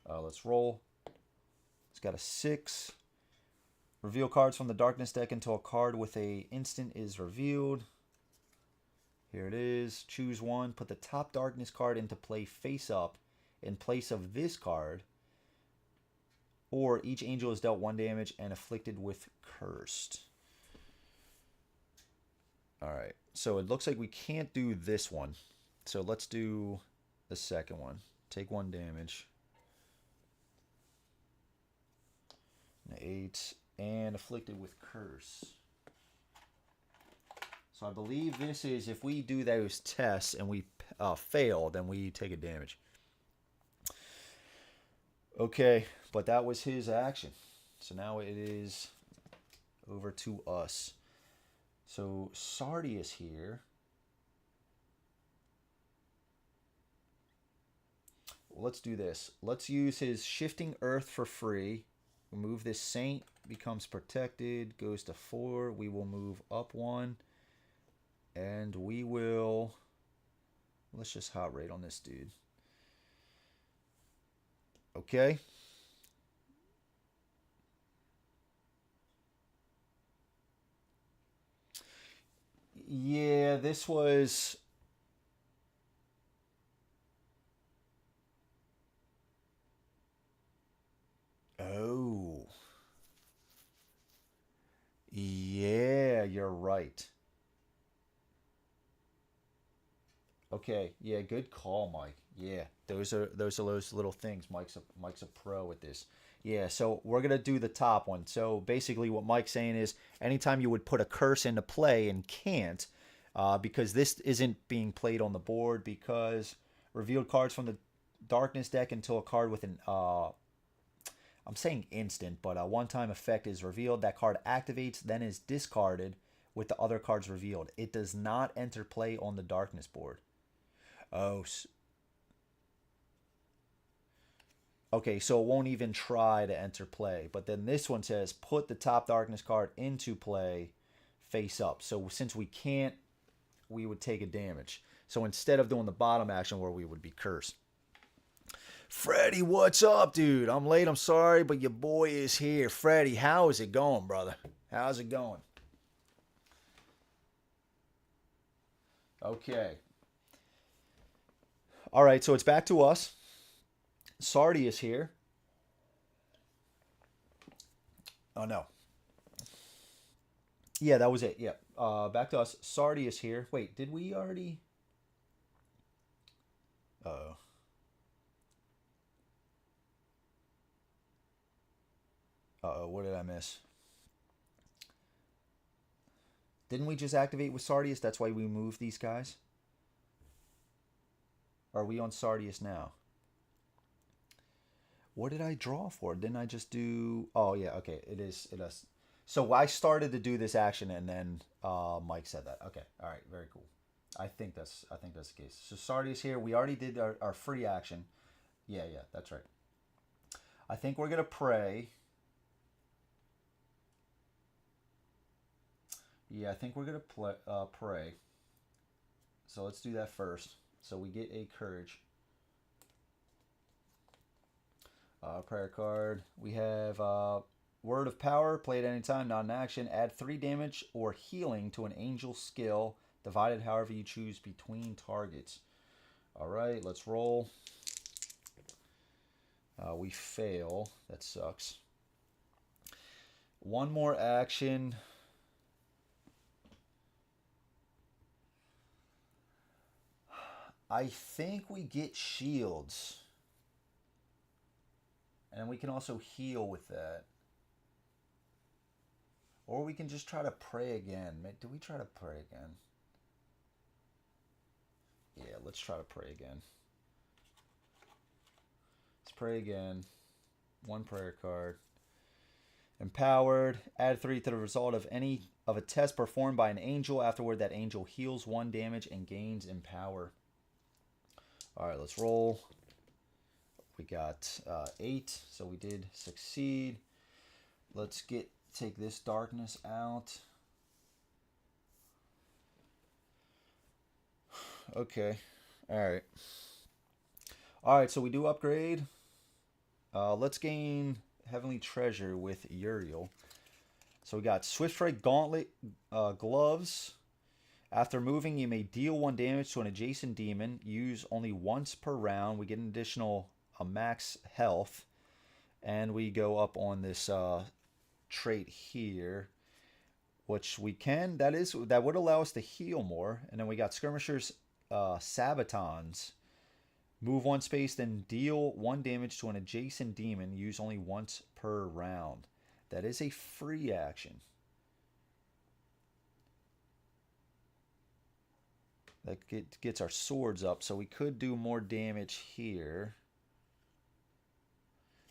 Let's roll. It's got a 6. Reveal cards from the Darkness deck until a card with a instant is revealed. Here it is. Choose 1. Put the top Darkness card into play face up in place of this card. Or each angel is dealt 1 damage and afflicted with Cursed. Alright, so it looks like we can't do this one. So let's do the second one. Take 1 damage. 8. And afflicted with Curse. So I believe this is, if we do those tests and we fail, then we take a damage. Okay, but that was his action. So now it is over to us. So Sardius here. Well, let's do this. Let's use his Shifting Earth for free. Remove this Saint, becomes protected, goes to 4. We will move up 1. And we will... Let's just hot rate on this dude. Okay. Yeah, this was... Oh. Yeah, you're right. Okay, yeah, good call, Mike. Yeah, those are those little things. Mike's a pro at this. Yeah, so we're gonna do the top one. So basically, what Mike's saying is, anytime you would put a curse into play and can't, because this isn't being played on the board, because revealed cards from the Darkness deck until a card with an I'm saying instant, but a one-time effect is revealed. That card activates, then is discarded with the other cards revealed. It does not enter play on the Darkness board. Oh, Okay, so it won't even try to enter play. But then this one says put the top darkness card into play face up. So since we can't, we would take a damage. So instead of doing the bottom action where we would be cursed. Freddie, what's up, dude? I'm late, I'm sorry, but your boy is here. Freddie, how is it going, brother? How's it going? Okay. All right, so it's back to us. Sardius here. Oh, no. Yeah, that was it. Yeah. Back to us. Sardius here. Wait, did we already... Uh-oh. Uh-oh, what did I miss? Didn't we just activate with Sardius? That's why we moved these guys? Are we on Sardius now? What did I draw for? Didn't I just do... Oh, yeah, okay. It is. So I started to do this action, and then Mike said that. Okay, all right, very cool. I think that's the case. So Sardius here. We already did our free action. Yeah, that's right. I think we're going to pray. Yeah, I think we're going to pray. So let's do that first. So we get a courage. Prayer card. We have Word of Power. Play at any time, not an action. Add 3 damage or healing to an angel skill. Divided however you choose between targets. Alright, let's roll. We fail. That sucks. One more action. I think we get shields. And we can also heal with that. Or we can just try to pray again. Do we try to pray again? Yeah, let's try to pray again. Let's pray again. 1 prayer card. Empowered. Add 3 to the result of a test performed by an angel. Afterward, that angel heals 1 damage and gains empower. Alright, let's roll. We got 8, so we did succeed. Let's take this darkness out. Okay, alright. Alright, so we do upgrade. Let's gain Heavenly Treasure with Uriel. So we got Swift Strike Gauntlet Gloves. After moving, you may deal 1 damage to an adjacent demon. Use only once per round. We get an additional max health. And we go up on this trait here, which we can. That would allow us to heal more. And then we got Skirmishers Sabatons. Move 1 space, then deal 1 damage to an adjacent demon. Use only once per round. That is a free action. That gets our swords up, so we could do more damage here.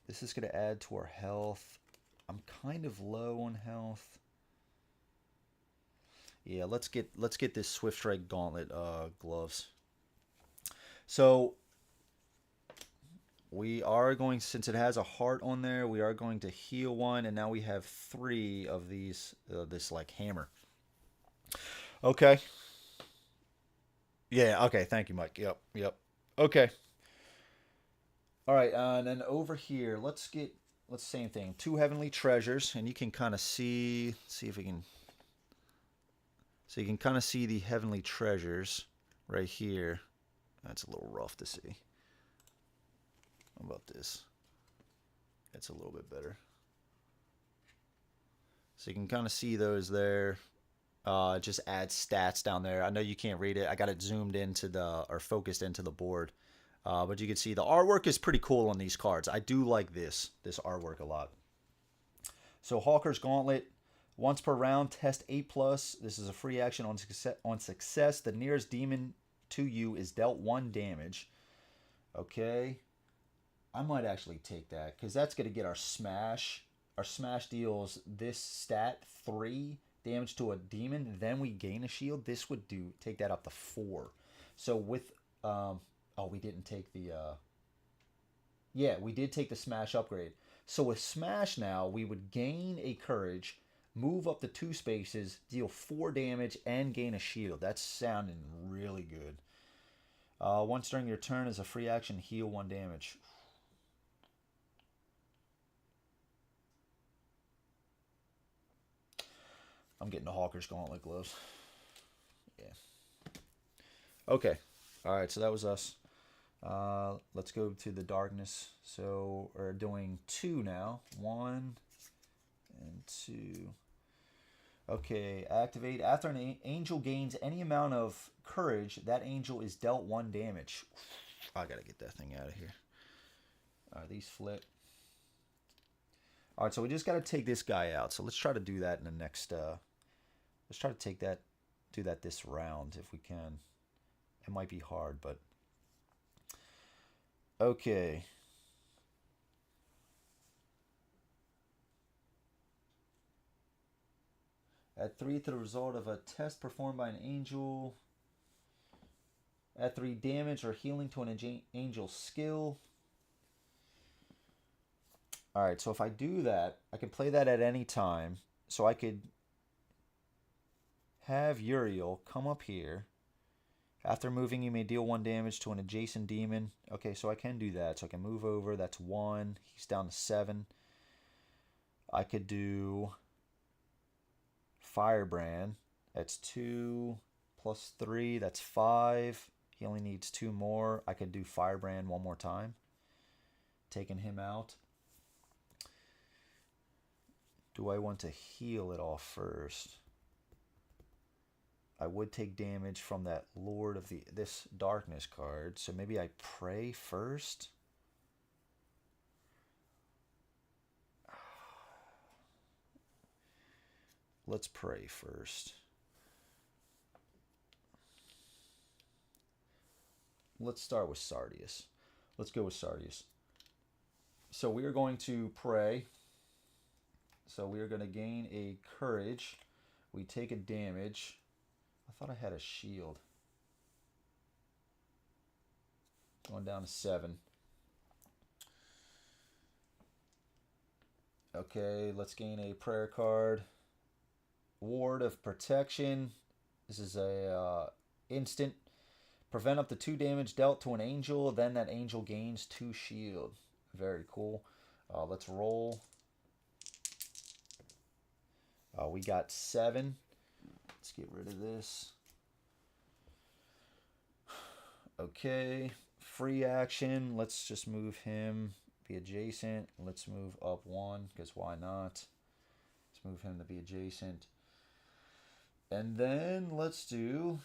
This is going to add to our health. I'm kind of low on health. Yeah, let's get this Swift Strike Gauntlet gloves. So we are going, since it has a heart on there, we are going to heal 1, and now we have 3 of these this like hammer. Okay. Yeah, okay, thank you, Mike. Yep. Okay. All right, and then over here, let's same thing. 2 Heavenly Treasures, and you can kind of see if we can. So you can kind of see the Heavenly Treasures right here. That's a little rough to see. How about this? That's a little bit better. So you can kind of see those there. Just add stats down there. I know you can't read it. I got it zoomed into or focused into the board. But you can see the artwork is pretty cool on these cards. I do like this artwork a lot. So Hawker's Gauntlet, once per round, test 8+. This is a free action on success. The nearest demon to you is dealt 1 damage. Okay. I might actually take that because that's going to get our smash. Our smash deals this stat 3 damage to a demon, then we gain a shield. This would take that up to 4. So with oh, we didn't take the Yeah, we did take the Smash upgrade. So with Smash now, we would gain a Courage, move up to 2 spaces, deal 4 damage, and gain a shield. That's sounding really good. Once during your turn as a free action, heal 1 damage. I'm getting the Hawker's Gauntlet gloves. Yeah. Okay. Alright, so that was us. Let's go to the darkness. So we're doing 2 now. 1 and 2. Okay, activate. After an angel gains any amount of courage, that angel is dealt 1 damage. I gotta get that thing out of here. Alright, these flip. Alright, so we just gotta take this guy out. So let's try to do that in the next let's try to do that this round if we can. It might be hard, but okay. At 3 to the result of a test performed by an angel. At 3 damage or healing to an angel's skill. Alright, so if I do that, I can play that at any time. So I could have Uriel come up here. After moving, you may deal 1 damage to an adjacent demon. Okay, so I can do that. So I can move over. That's 1. He's down to 7. I could do Firebrand. That's 2 plus 3. That's 5. He only needs 2 more. I could do Firebrand 1 more time. Taking him out. Do I want to heal it off first? I would take damage from that Lord of this Darkness card. So maybe I pray first. Let's pray first. Let's start with Sardius. Let's go with Sardius. So we are going to pray. So we are going to gain a courage. We take a damage. I thought I had a shield. Going down to 7. Okay, let's gain a prayer card. Ward of Protection. This is a instant. Prevent up to 2 damage dealt to an angel. Then that angel gains 2 shield. Very cool. Let's roll. We got 7. Let's get rid of this. Okay. Free action. Let's just move him. Be adjacent. Let's move up 1, because why not? Let's move him to be adjacent. And then let's do...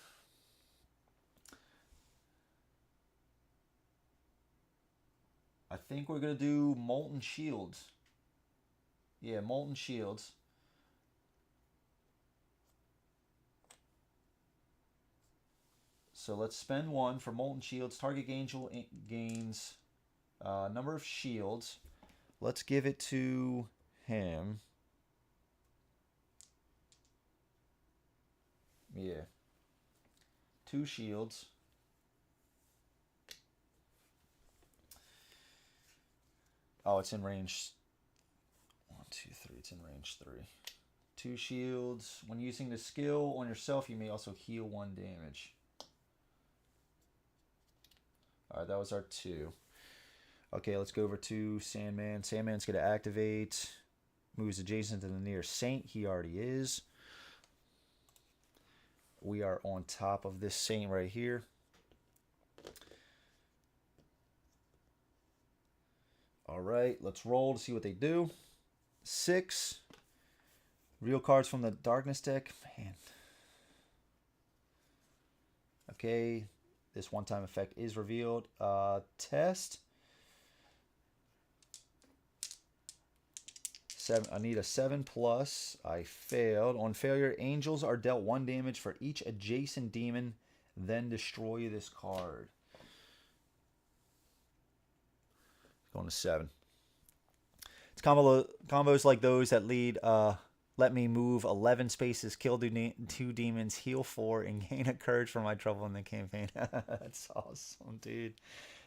I think we're going to do Molten Shields. Yeah, Molten Shields. So let's spend 1 for Molten Shields. Target angel gains number of shields. Let's give it to him. Yeah. 2 shields. Oh, it's in range 1, 2, 3. It's in range 3. 2 shields. When using the skill on yourself, you may also heal 1 damage. Alright, that was our 2. Okay, let's go over to Sandman. Sandman's going to activate. Moves adjacent to the nearest saint. He already is. We are on top of this saint right here. Alright, let's roll to see what they do. 6. Real cards from the Darkness deck. Man. Okay. This one-time effect is revealed. Test. 7. I need a 7+. I failed. On failure, angels are dealt 1 damage for each adjacent demon. Then destroy this card. Going to 7. It's combos like those that lead. Let me move 11 spaces, kill 2 demons, heal 4, and gain a courage for my trouble in the campaign. That's awesome, dude.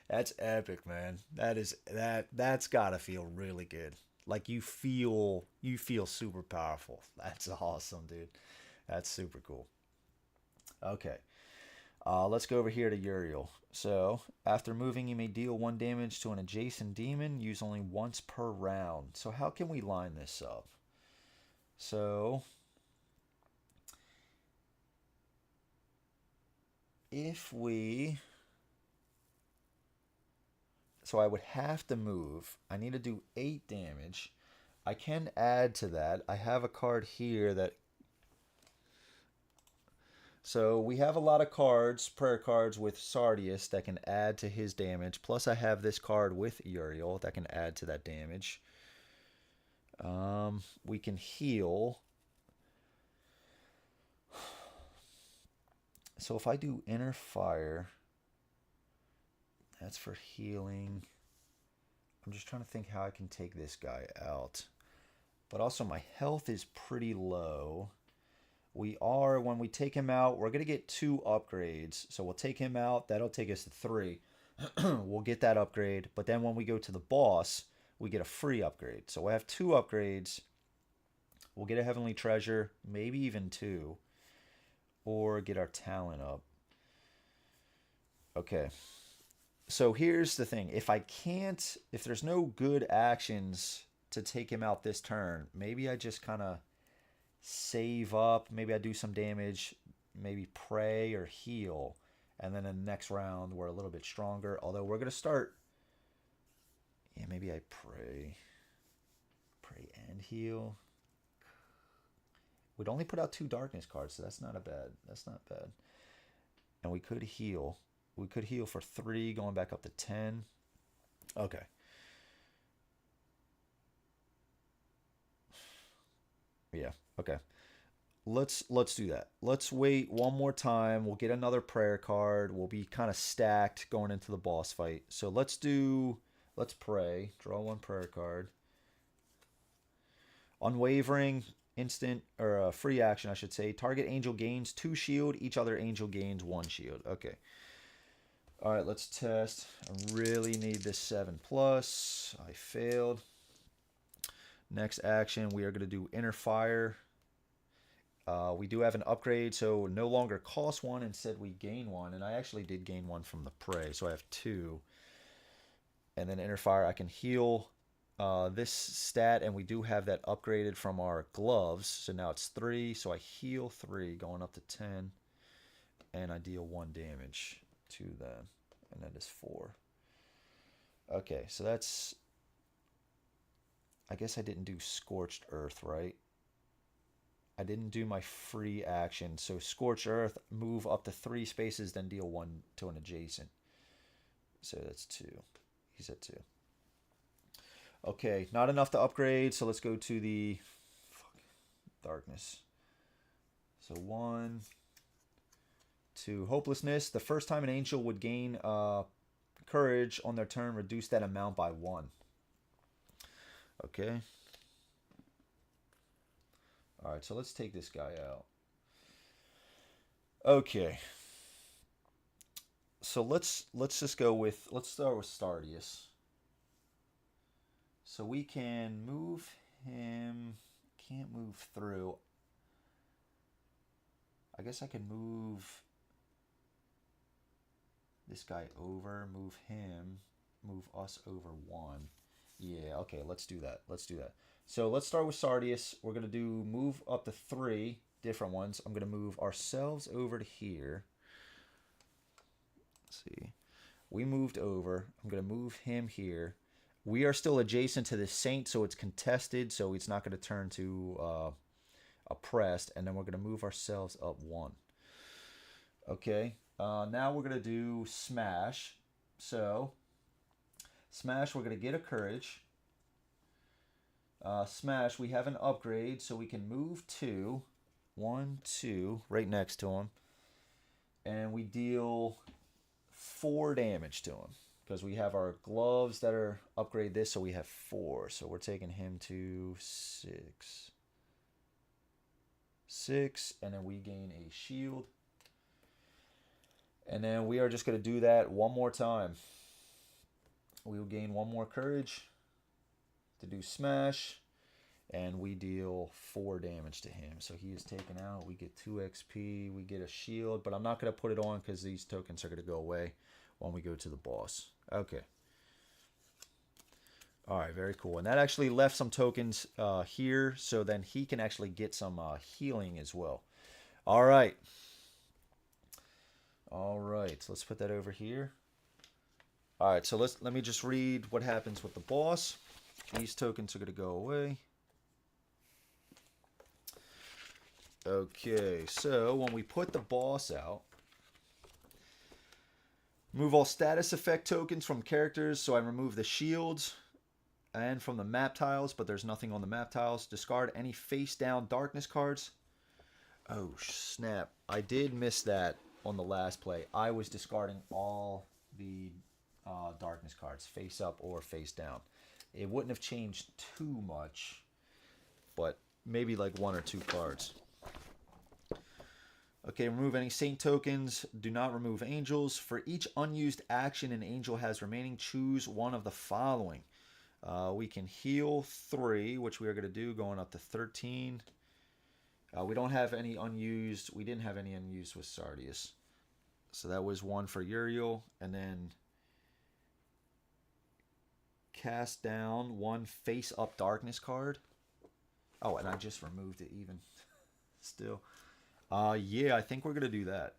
That's epic, man. That's gotta feel really good. Like you feel super powerful. That's awesome, dude. That's super cool. Okay. Let's go over here to Uriel. So, after moving, you may deal 1 damage to an adjacent demon. Use only once per round. So, how can we line this up? So, if we... So, I would have to move. I need to do 8 damage. I can add to that. I have a card here that... So we have a lot of cards, prayer cards with Sardius that can add to his damage. Plus I have this card with Uriel that can add to that damage. We can heal. So if I do Inner Fire, that's for healing. I'm just trying to think how I can take this guy out. But also my health is pretty low. When we take him out, we're going to get 2 upgrades. So we'll take him out. That'll take us to 3. We'll get that upgrade. But then when we go to the boss, we get a free upgrade. So we'll have 2 upgrades. We'll get a Heavenly Treasure, maybe even 2. Or get our talent up. Okay. So here's the thing. If there's no good actions to take him out this turn, maybe I just kind of save up. Maybe I do some damage. Maybe pray or heal. And then in the next round, we're a little bit stronger. Although we're going to start... Yeah, maybe I pray. Pray and heal. We'd only put out 2 darkness cards, so that's not bad. And we could heal. We could heal for 3, going back up to 10. Okay. Yeah, okay. Let's do that. Let's wait one more time. We'll get another prayer card. We'll be kind of stacked going into the boss fight. So let's pray. Draw 1 prayer card. Unwavering, instant, or free action, I should say. Target angel gains 2 shield. Each other angel gains 1 shield. Okay. All right, let's test. I really need this 7+. I failed. Next action, we are going to do Inner Fire. We do have an upgrade, so no longer cost 1. Instead, we gain 1. And I actually did gain 1 from the Prey, so I have 2. And then Inner Fire, I can heal this stat, and we do have that upgraded from our gloves. So now it's 3, so I heal 3, going up to 10. And I deal 1 damage to them, and that is 4. Okay, so that's... I guess I didn't do Scorched Earth, right? I didn't do my free action. So Scorched Earth, move up to 3 spaces, then deal 1 to an adjacent. So that's 2. He's at 2. Okay, not enough to upgrade, so let's go to the darkness. So 1, 2. Hopelessness. The first time an angel would gain courage on their turn, reduce that amount by 1. Okay. All right, so let's take this guy out. Okay. So let's just go with, let's start with Sardius. So we can move him, can't move through. I guess I can move this guy over, move him, move us over 1. Yeah, okay, let's do that. So let's start with Sardius. We're going to do move up to 3 different ones. I'm going to move ourselves over to here. Let's see. We moved over. I'm going to move him here. We are still adjacent to the Saint, so it's contested, so it's not going to turn to oppressed. And then we're going to move ourselves up 1. Okay, now we're going to do Smash. So... Smash, we're going to get a courage. Smash, we have an upgrade, so we can move 2. 1, 2, right next to him. And we deal 4 damage to him. Because we have our gloves that are upgrade this, so we have 4. So we're taking him to 6. 6, and then we gain a shield. And then we are just going to do that one more time. We will gain 1 more courage to do smash. And we deal 4 damage to him. So he is taken out. We get 2 XP. We get a shield. But I'm not going to put it on because these tokens are going to go away when we go to the boss. Okay. Alright, very cool. And that actually left some tokens here. So then he can actually get some healing as well. Alright. Alright. So let's put that over here. Alright, so let me just read what happens with the boss. These tokens are going to go away. Okay, so when we put the boss out, remove all status effect tokens from characters. So I remove the shields and from the map tiles, but there's nothing on the map tiles. Discard any face down darkness cards. Oh, snap. I did miss that on the last play. I was discarding all the darkness cards, face up or face down. It wouldn't have changed too much, but maybe like 1 or 2 cards. Okay, remove any saint tokens. Do not remove angels. For each unused action an angel has remaining, choose one of the following. We can heal 3, which we are going to do, going up to 13. We don't have any unused. We didn't have any unused with Sardius. So that was 1 for Uriel. And then cast down 1 face-up darkness card. Oh, and I just removed it even. Still. Yeah, I think we're going to do that.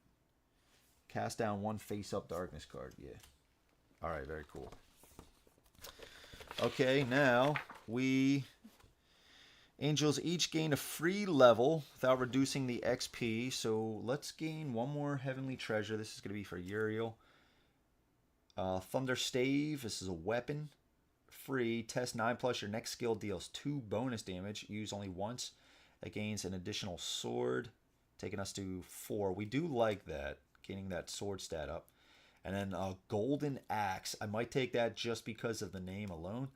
Cast down 1 face-up darkness card, yeah. Alright, very cool. Okay, now angels each gain a free level without reducing the XP. So let's gain 1 more heavenly treasure. This is going to be for Uriel. Thunder Stave, this is a weapon. Free, test 9+, your next skill deals 2 bonus damage. Use only once. That gains an additional sword, taking us to 4. We do like that, gaining that sword stat up. And then a golden axe. I might take that just because of the name alone.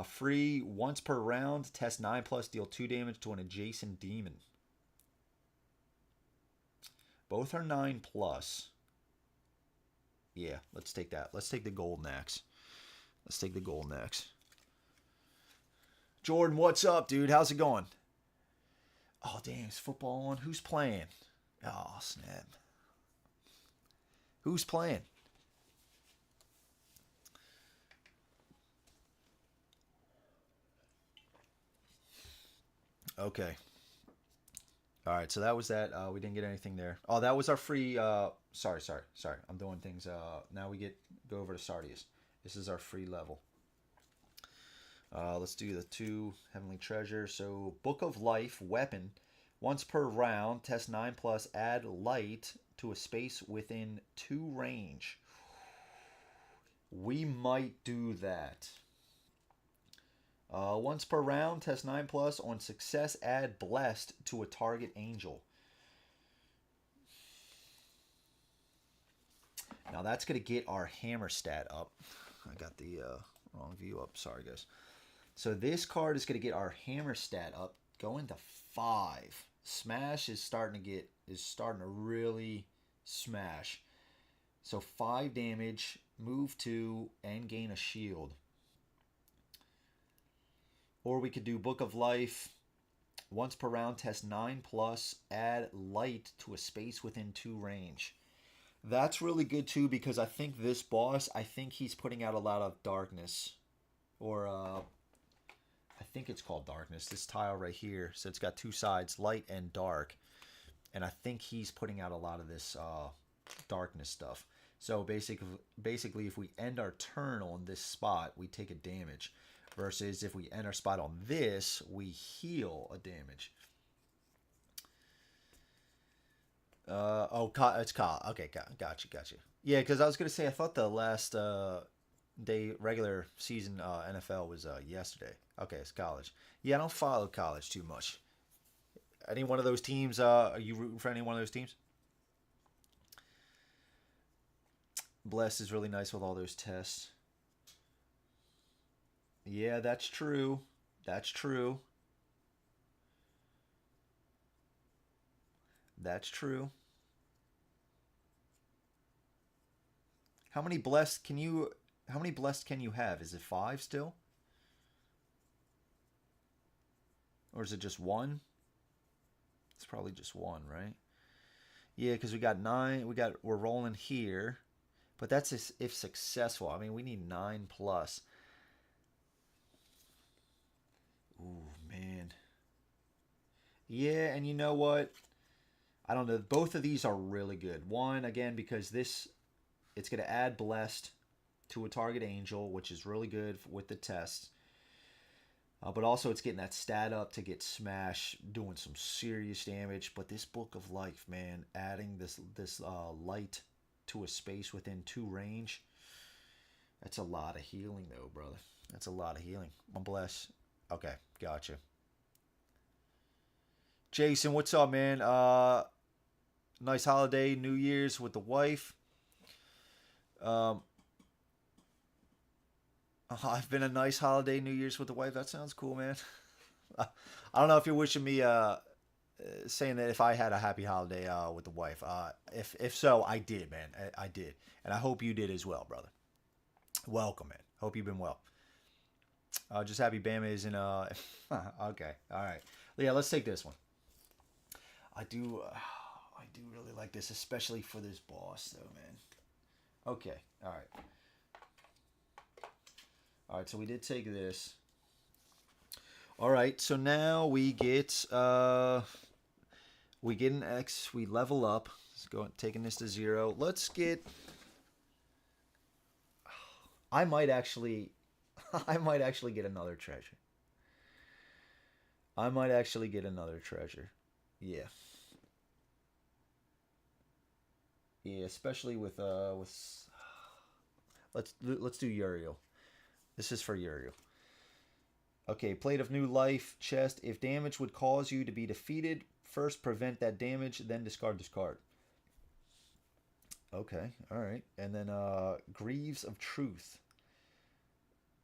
Free, once per round, test 9+, deal 2 damage to an adjacent demon. Both are 9+. Yeah, let's take that. Let's take the golden axe. Let's take the golden axe. Jordan, what's up, dude? How's it going? Oh, damn, is football on? Who's playing? Oh, snap. Who's playing? Okay. All right, so that was that. We didn't get anything there. Oh, that was our free... Sorry. I'm doing things... Now we go over to Sardius. This is our free level. Let's do the 2 heavenly treasure. So, Book of Life, weapon. Once per round, test 9+, add light to a space within 2 range. We might do that. Once per round, test 9+. On success, add blessed to a target angel. Now that's going to get our hammer stat up. I got the wrong view up. Sorry, guys. So this card is going to get our hammer stat up, going to 5. Smash is starting to really smash. So 5 damage, move 2, and gain a shield. Or we could do Book of Life. Once per round, test 9+, add light to a space within 2 range. That's really good too, because I think this boss, I think he's putting out a lot of darkness. Or, I think it's called darkness. This tile right here, so it's got 2 sides, light and dark. And I think he's putting out a lot of this darkness stuff. So basically, if we end our turn on this spot, we take a damage. Versus if we end our spot on this, we heal a damage. It's Kyle. Okay, gotcha. Yeah, because I was going to say, I thought the last day regular season NFL was yesterday. Okay, it's college. Yeah, I don't follow college too much. Any one of those teams, are you rooting for any one of those teams? Bless is really nice with all those tests. Yeah, that's true. That's true. That's true. How many blessed can you... How many blessed can you have? Is it 5 still? Or is it just 1? It's probably just 1, right? Yeah, because we got 9. We're rolling here. But that's if successful. I mean, we need 9 plus. Ooh, man. Yeah, and you know what? I don't know. Both of these are really good. One, again, because it's going to add blessed to a target angel, which is really good with the test. But also, it's getting that stat up to get smash, doing some serious damage. But this Book of Life, man, adding this light to a space within 2 range, that's a lot of healing, though, brother. That's a lot of healing. One bless. Okay, gotcha. Jason, what's up, man? Nice holiday, New Year's with the wife. Um, I've been a nice holiday, New Year's with the wife. That sounds cool, man. I don't know if you're wishing me saying that if I had a happy holiday with the wife. If so, I did, man. I did, and I hope you did as well, brother. Welcome, man. Hope you've been well. Just happy Bama is in. Okay, all right. Yeah, let's take this one. I do. I do really like this, especially for this boss, though, man. Okay, all right. All right, so we did take this. All right, so now we get an X. We level up. Let's go taking this to 0. Let's get. I might actually, I might actually get another treasure. I might actually get another treasure. Yeah, yeah, especially with. Let's do Uriel. This is for Uriel. Okay, Plate of New Life, chest. If damage would cause you to be defeated, first prevent that damage, then discard this card. Okay, alright. And then Greaves of Truth.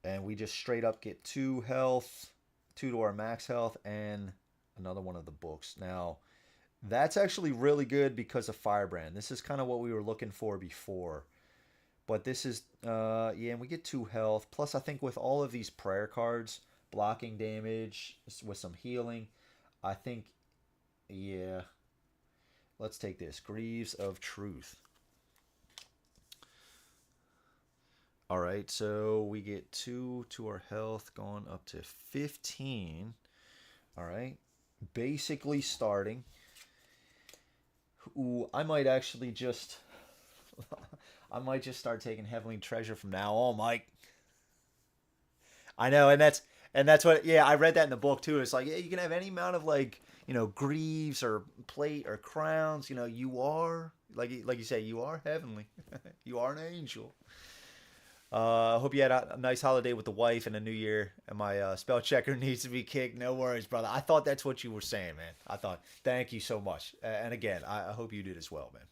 And we just straight up get 2 health, 2 to our max health, and another one of the books. Now, that's actually really good because of Firebrand. This is kind of what we were looking for before. But this is, yeah, and we get 2 health. Plus, I think with all of these prayer cards, blocking damage with some healing, I think, yeah, let's take this. Greaves of Truth. All right, so we get 2 to our health, going up to 15. All right, basically starting. Ooh, I might actually just... I might just start taking Heavenly Treasure from now on, Mike. I know, and that's what. Yeah, I read that in the book too. It's like, yeah, you can have any amount of like, greaves or plate or crowns. You are like you say, you are heavenly. You are an angel. I hope you had a nice holiday with the wife and a new year. And my spell checker needs to be kicked. No worries, brother. I thought that's what you were saying, man. I thought. Thank you so much. And again, I hope you did as well, man.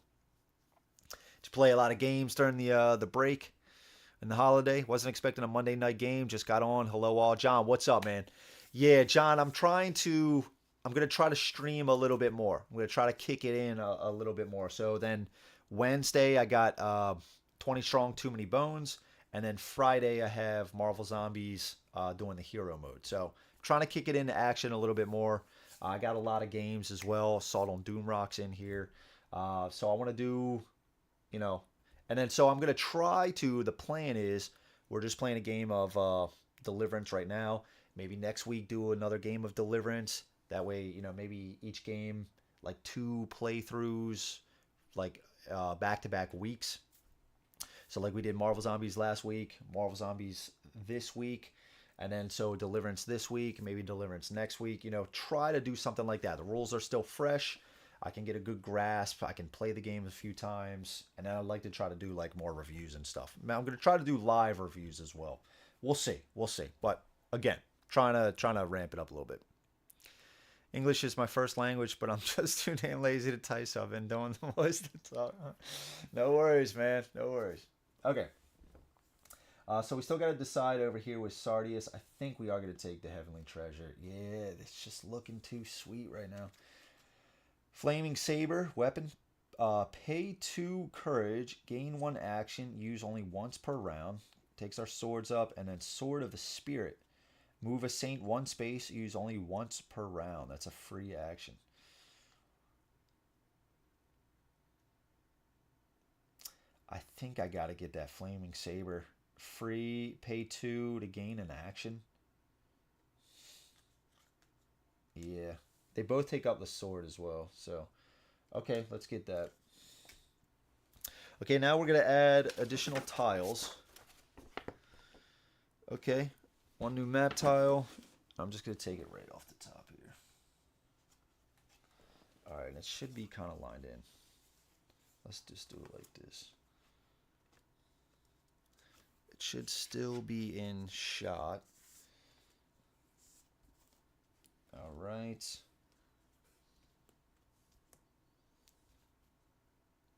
Did you play a lot of games during the break and the holiday? Wasn't expecting a Monday night game. Just got on. Hello all, John. What's up, man? Yeah, John. I'm gonna try to stream a little bit more. I'm gonna try to kick it in a little bit more. So then Wednesday I got 20 strong, too many bones. And then Friday, I have Marvel Zombies doing the hero mode. So trying to kick it into action a little bit more. I got a lot of games as well. Assault on Doomrocks in here. So I want to do, and then so I'm going to try to, the plan is we're just playing a game of Deliverance right now. Maybe next week do another game of Deliverance. That way, maybe each game, like 2 playthroughs, like back-to-back weeks. So like we did Marvel Zombies last week, Marvel Zombies this week, and then so Deliverance this week, maybe Deliverance next week. Try to do something like that. The rules are still fresh. I can get a good grasp. I can play the game a few times, and then I'd like to try to do like more reviews and stuff. Now I'm going to try to do live reviews as well. We'll see. But again, trying to ramp it up a little bit. English is my first language, but I'm just too damn lazy to type, so I've been doing the voice to talk. No worries, man. No worries. Okay. So we still got to decide over here with Sardius. I think we are going to take the Heavenly Treasure. Yeah, it's just looking too sweet right now. Flaming Saber, weapon. Pay 2 courage, gain 1 action, use only once per round. Takes our swords up, and then Sword of the Spirit. Move a saint 1 space, use only once per round. That's a free action. I think I gotta get that Flaming Saber. Free, pay 2 to gain an action. Yeah. They both take up the sword as well. So, okay, let's get that. Okay, now we're going to add additional tiles. Okay, 1 new map tile. I'm just going to take it right off the top here. Alright, it should be kind of lined in. Let's just do it like this. It should still be in shot. Alright.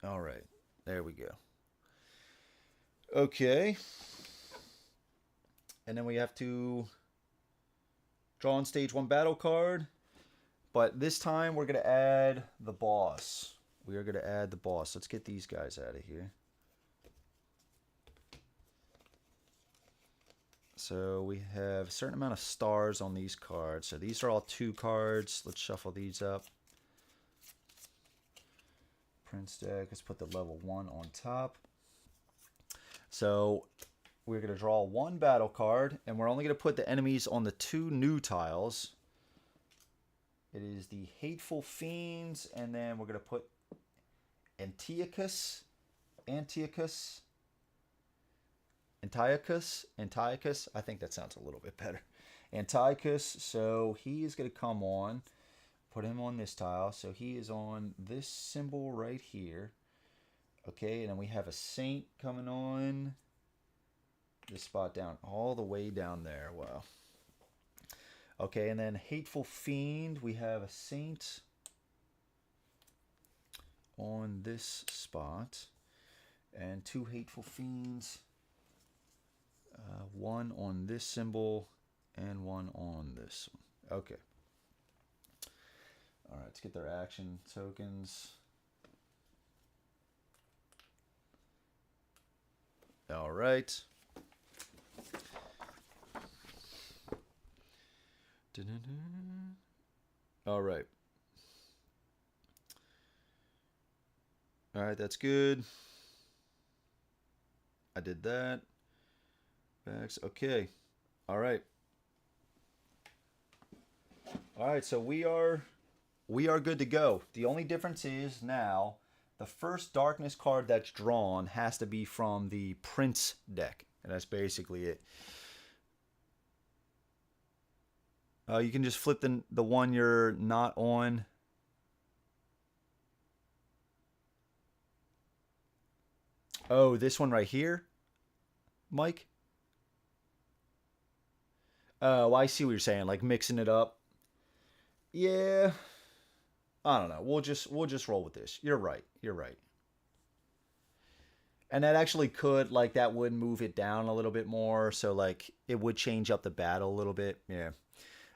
Alright, there we go. Okay. And then we have to draw on stage 1 battle card. But this time we're going to add the boss. We are going to add the boss. Let's get these guys out of here. So we have a certain amount of stars on these cards. So these are all 2 cards. Let's shuffle these up. Prince deck. Let's put the level 1 on top. So we're going to draw 1 battle card, and we're only going to put the enemies on the 2 new tiles. It is the Hateful Fiends, and then we're going to put Antiochus. I think that sounds a little bit better. Antiochus. So he is going to come on. Put him on this tile. So he is on this symbol right here. Okay, and then we have a saint coming on this spot down, all the way down there. Wow. Okay, and then Hateful Fiend. We have a saint on this spot. And 2 Hateful Fiends. 1 on this symbol and 1 on this one. Okay. Alright, let's get their action tokens. Alright. Alright. Alright, that's good. I did that. Backs. Okay. Alright. Alright, so we are good to go. The only difference is now the first darkness card that's drawn has to be from the Prince deck. And that's basically it. You can just flip the one you're not on. Oh, this one right here, Mike? Oh, I see what you're saying, like mixing it up. Yeah. I don't know. We'll just roll with this. You're right. You're right. And that actually could, like, that would move it down a little bit more. So, like, it would change up the battle a little bit. Yeah.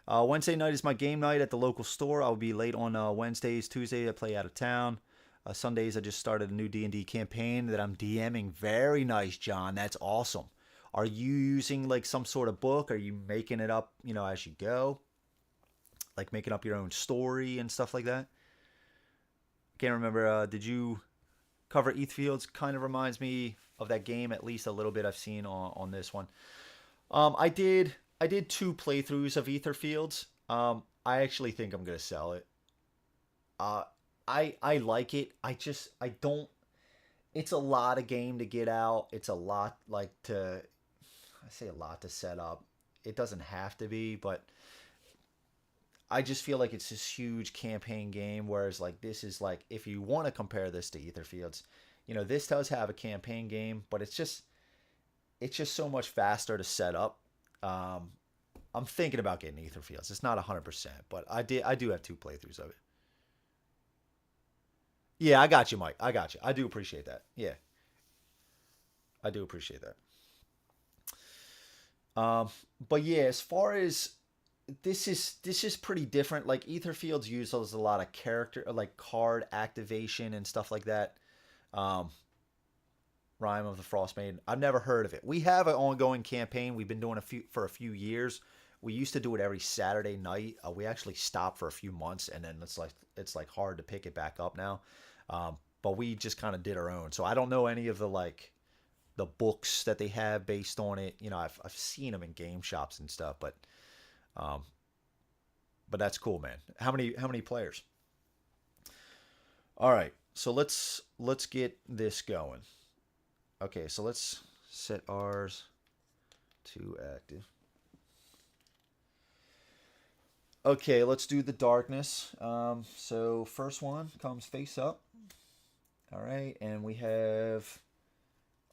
Wednesday night is my game night at the local store. I'll be late on Wednesdays. Tuesday, I play out of town. Sundays, I just started a new D&D campaign that I'm DMing. Very nice, John. That's awesome. Are you using, like, some sort of book? Are you making it up, you know, as you go? Like, making up your own story and stuff like that? Can't remember. Did you cover Aetherfields? Kind of reminds me of that game, at least a little bit I've seen on this one. I did 2 playthroughs of Aetherfields. I actually think I'm gonna sell it. I like it. I don't. It's a lot of game to get out. It's a lot, like, I say a lot to set up. It doesn't have to be, but I just feel like it's this huge campaign game, whereas, like, this is, like, if you want to compare this to Aetherfields, you know, this does have a campaign game, but it's just so much faster to set up. I'm thinking about getting Aetherfields. It's not 100%, but I do have 2 playthroughs of it. Yeah, I got you, Mike. I got you. I do appreciate that. Yeah. I do appreciate that. But yeah, as far as this is pretty different. Like, Aetherfields uses a lot of character, like card activation and stuff like that. Rime of the Frost Maiden. I've never heard of it. We have an ongoing campaign. We've been doing for a few years. We used to do it every Saturday night. We actually stopped for a few months, and then it's like hard to pick it back up now. But we just kind of did our own. So I don't know any of the books that they have based on it. You know, I've seen them in game shops and stuff, but that's cool, man. How many players? All right, so let's get this going. Okay, so let's set ours to active. Okay, let's do the darkness. So first one comes face up. All right, and we have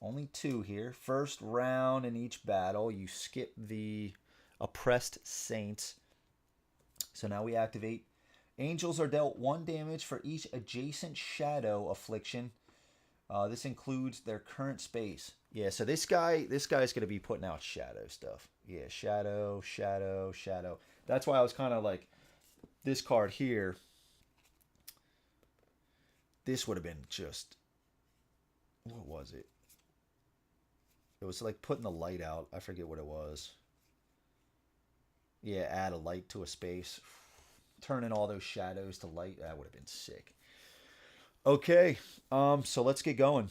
only 2 here. First round in each battle, you skip the oppressed saints. So now we activate. Angels are dealt 1 damage for each adjacent shadow affliction. This includes their current space. Yeah, so this guy's going to be putting out shadow stuff. Yeah, shadow. That's why I was kind of like, this card here, this would have been just, what was it? It was like putting the light out. I forget what it was. Yeah, add a light to a space. Turning all those shadows to light. That would have been sick. Okay, so let's get going.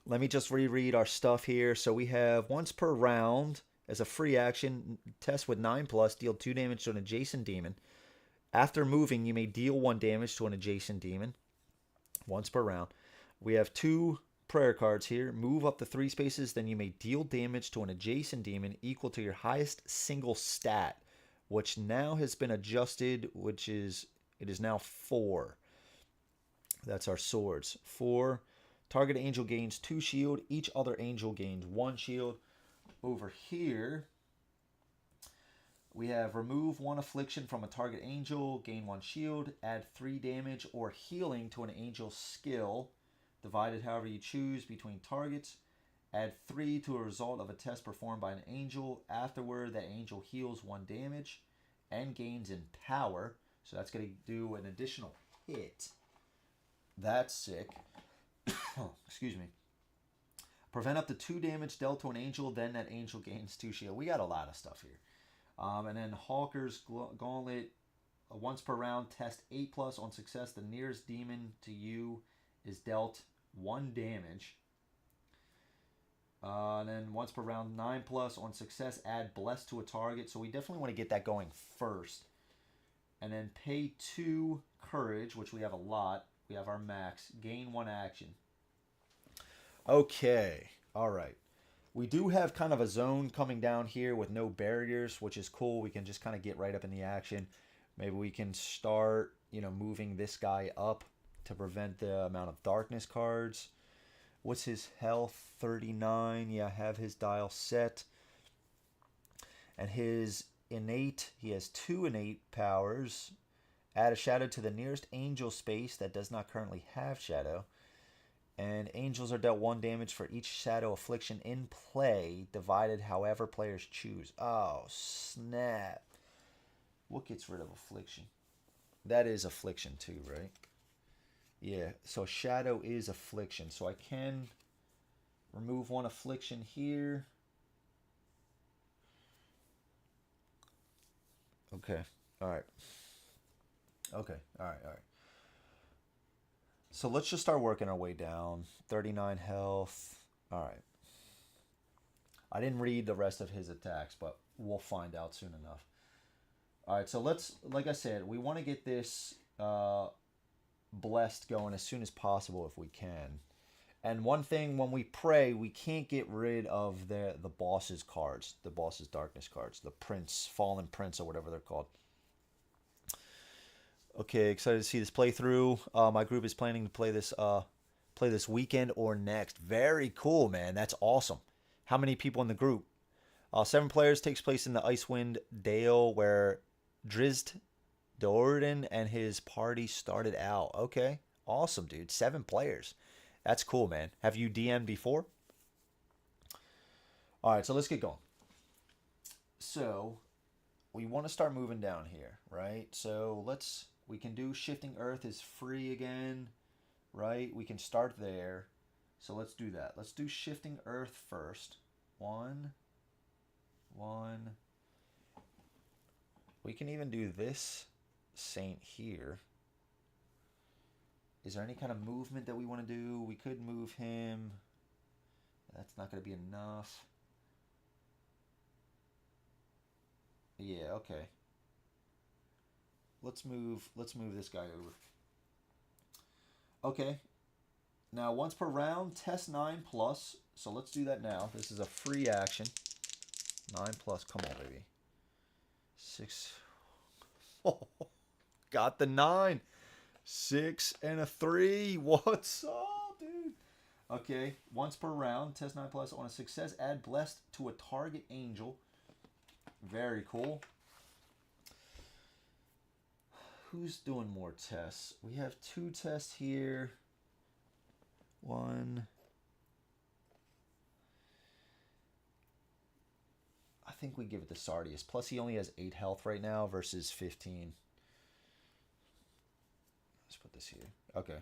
Let me just reread our stuff here. So we have once per round, as a free action, test with 9+, deal 2 damage to an adjacent demon. After moving, you may deal 1 damage to an adjacent demon. Once per round. We have 2 prayer cards here. Move up to 3 spaces, then you may deal damage to an adjacent demon equal to your highest single stat, which now has been adjusted, it is now 4. That's our swords. 4. Target angel gains 2 shield. Each other angel gains 1 shield. Over here, we have remove 1 affliction from a target angel, gain 1 shield, add 3 damage or healing to an angel's skill, divided however you choose between targets. Add 3 to a result of a test performed by an angel. Afterward, that angel heals 1 damage and gains in power. So that's going to do an additional hit. That's sick. Excuse me. Prevent up to 2 damage dealt to an angel, then that angel gains 2 shield. We got a lot of stuff here. And then Hawker's Gauntlet, once per round, test 8+. On success, the nearest demon to you is dealt 1 damage. And then once per round, 9+. On success, add Bless to a target. So we definitely want to get that going first. And then pay 2 courage, which we have a lot. We have our max. Gain 1 action. Okay. All right. We do have kind of a zone coming down here with no barriers, which is cool. We can just kind of get right up in the action. Maybe we can start, moving this guy up to prevent the amount of darkness cards. What's his health? 39. Yeah, I have his dial set. And his innate, he has 2 innate powers. Add a shadow to the nearest angel space that does not currently have shadow. And angels are dealt 1 damage for each shadow affliction in play, divided however players choose. Oh, snap. What gets rid of affliction? That is affliction too, right? Yeah, so shadow is affliction. So I can remove 1 affliction here. Okay, all right. Okay, all right. So let's just start working our way down. 39 health. All right. I didn't read the rest of his attacks, but we'll find out soon enough. All right, so let's, like I said, we want to get this blessed going as soon as possible if we can. And one thing, when we pray, we can't get rid of the boss's cards, the boss's darkness cards, the prince, fallen prince, or whatever they're called. Okay, excited to see this playthrough. My group is planning to play this weekend or next. Very cool, man. That's awesome. How many people in the group? 7 players. Takes place in the Icewind Dale, where Drizzt Do'Urden and his party started out. Okay, awesome, dude. 7 players. That's cool, man. Have you DM'd before? All right, so let's get going. So we want to start moving down here, right? So we can do Shifting Earth is free again, right? We can start there. So let's do that. Let's do Shifting Earth first. 1, 1. We can even do this Saint here. Is there any kind of movement that we want to do? We could move him. That's not going to be enough. Yeah, okay. Let's move this guy over. Okay. Now, once per round, test 9+. So let's do that now. This is a free action. 9+. Come on, baby. 6. Oh, got the 9. 6 and a 3. What's up, dude? Okay. Once per round, test 9+. On a success, add blessed to a target angel. Very cool. Who's doing more tests? We have 2 tests here. 1. I think we give it to Sardius. Plus, he only has 8 health right now versus 15. Let's put this here. Okay.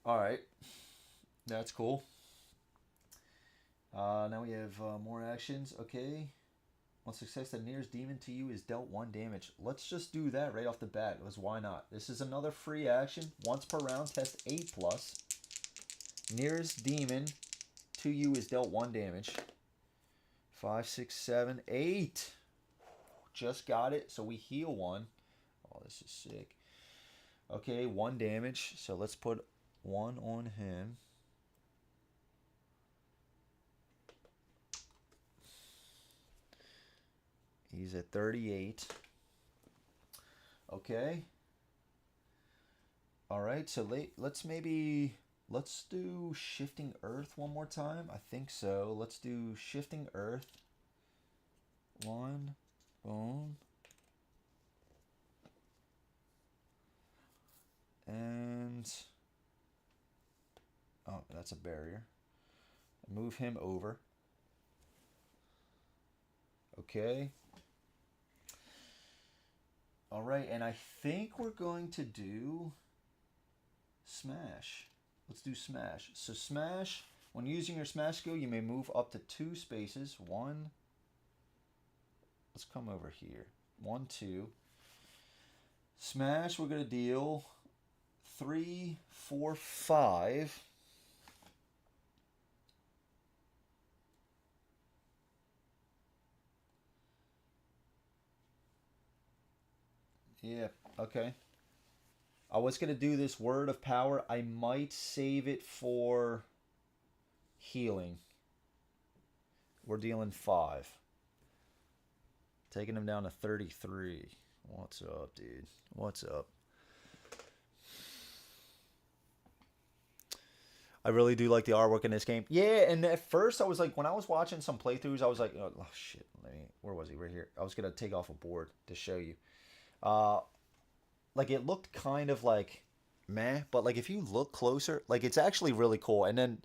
All right. That's cool. Now we have more actions. Okay. On success, the nearest demon to you is dealt 1 damage. Let's just do that right off the bat, because why not? This is another free action. Once per round, test 8+. Nearest demon to you is dealt 1 damage. 5, 6, 7, 8. Just got it. So we heal 1. Oh, this is sick. Okay, 1 damage. So let's put 1 on him. He's at 38. Okay. All right, so let's do Shifting Earth one more time. I think so. Let's do Shifting Earth. 1. Boom. And oh, that's a barrier. Move him over. Okay. All right, and I think we're going to do Smash. Let's do Smash. So Smash, when using your Smash skill, you may move up to 2 spaces. 1. Let's come over here. 1, 2. Smash, we're going to deal 3, 4, 5. Yeah, okay. I was going to do this Word of Power. I might save it for healing. We're dealing 5. Taking him down to 33. What's up, dude? What's up? I really do like the artwork in this game. Yeah, and at first I was like, when I was watching some playthroughs, I was like, oh shit, where was he? Right here. I was going to take off a board to show you. Like it looked kind of like meh, but like if you look closer, like it's actually really cool. And then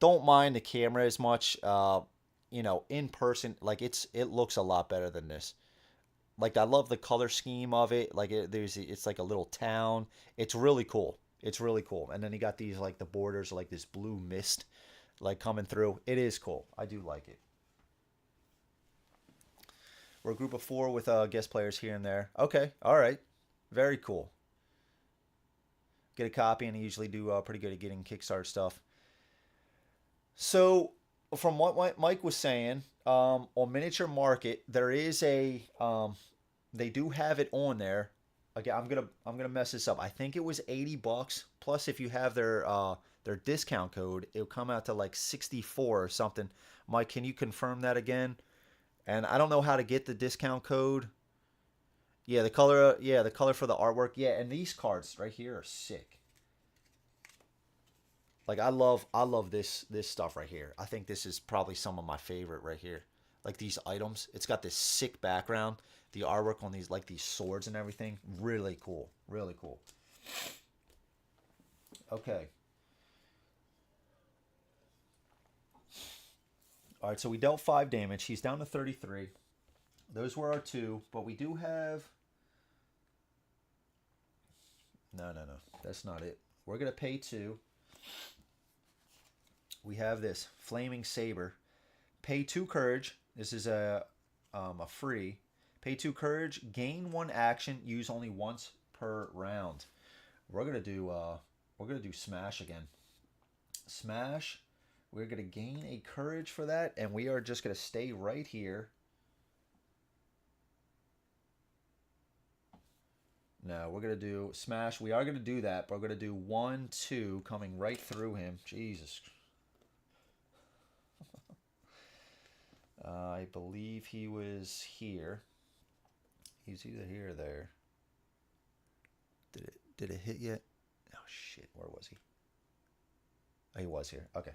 don't mind the camera as much. You know, in person, like it looks a lot better than this. Like I love the color scheme of it. Like it's like a little town. It's really cool. It's really cool. And then you got these like the borders, like this blue mist, like coming through. It is cool. I do like it. We're a group of 4 with guest players here and there. Okay, all right. Very cool. Get a copy, and I usually do pretty good at getting Kickstarter stuff. So, from what Mike was saying, on Miniature Market, there is a they do have it on there. Again, I'm gonna mess this up. I think it was $80. Plus, if you have their discount code, it'll come out to like 64 or something. Mike, can you confirm that again? And I don't know how to get the discount code. Yeah, the color for the artwork. Yeah, and these cards right here are sick. Like I love this stuff right here. I think this is probably some of my favorite right here. Like these items. It's got this sick background. The artwork on these, like these swords and everything. Really cool. Really cool. Okay. All right, so we dealt 5 damage. He's down to 33. Those were our 2, but we do have... No. That's not it. We're going to pay 2. we have this Flaming Saber. Pay 2 courage. This is a free. Pay 2 courage, gain 1 action, use only once per round. We're gonna do smash again. Smash. We're gonna gain a courage for that, and we are just gonna stay right here. No, we're gonna do smash. We are gonna do that, but we're gonna do 1, 2 coming right through him. Jesus. I believe he was here. He's either here or there. Did it hit yet? Oh shit, where was he? Oh, he was here. Okay.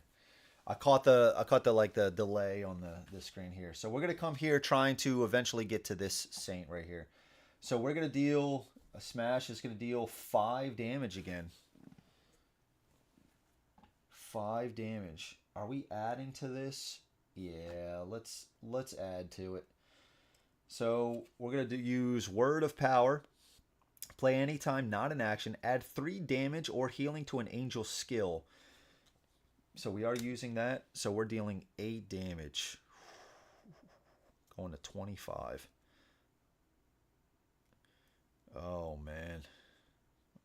I caught the like the delay on the screen here. So we're gonna come here trying to eventually get to this saint right here. So we're gonna deal a smash is gonna deal 5 damage again. 5 damage. Are we adding to this? Yeah, let's add to it. So we're gonna use Word of Power. Play anytime, not an action. Add 3 damage or healing to an angel skill. So we are using that. So we're dealing 8 damage. Going to 25. Oh man,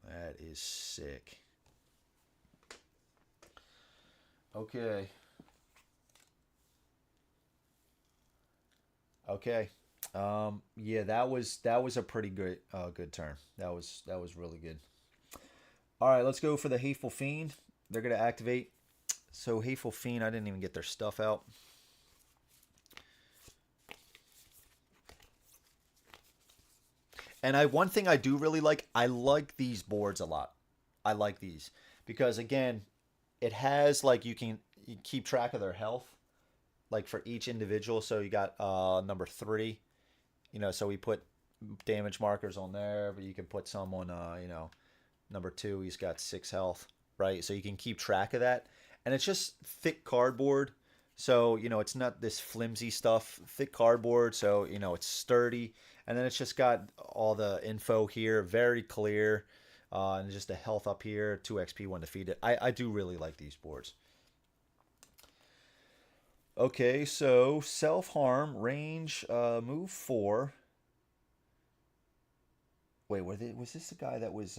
that is sick. Okay. Okay. Yeah, that was a pretty good turn. That was really good. All right, let's go for the Hateful Fiend. They're gonna activate. So Hateful Fiend, I didn't even get their stuff out. And one thing I do really like, I like these boards a lot. I like these because again, it has like you keep track of their health, like for each individual. So you got number 3. So we put damage markers on there, but you can put some on, number 2, he's got 6 health, right? So you can keep track of that. And it's just thick cardboard. So, it's not this flimsy stuff, thick cardboard. So, it's sturdy. And then it's just got all the info here, very clear. And just the health up here, 2 XP, 1 defeated. I do really like these boards. Okay, so self-harm, range, move 4. Wait, was this the guy that was...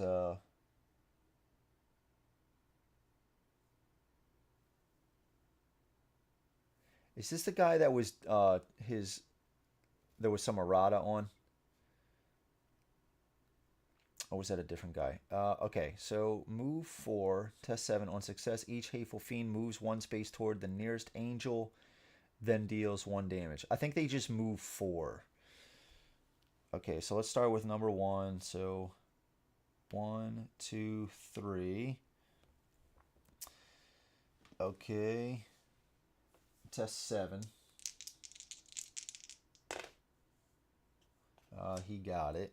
Is this the guy that was there was some errata on? Or was that a different guy? Okay, so move 4, test 7 on success. Each Hateful Fiend moves 1 space toward the nearest angel, then deals 1 damage. I think they just move 4. Okay, so let's start with number 1. So 1, 2, 3. Okay. Test 7. He got it.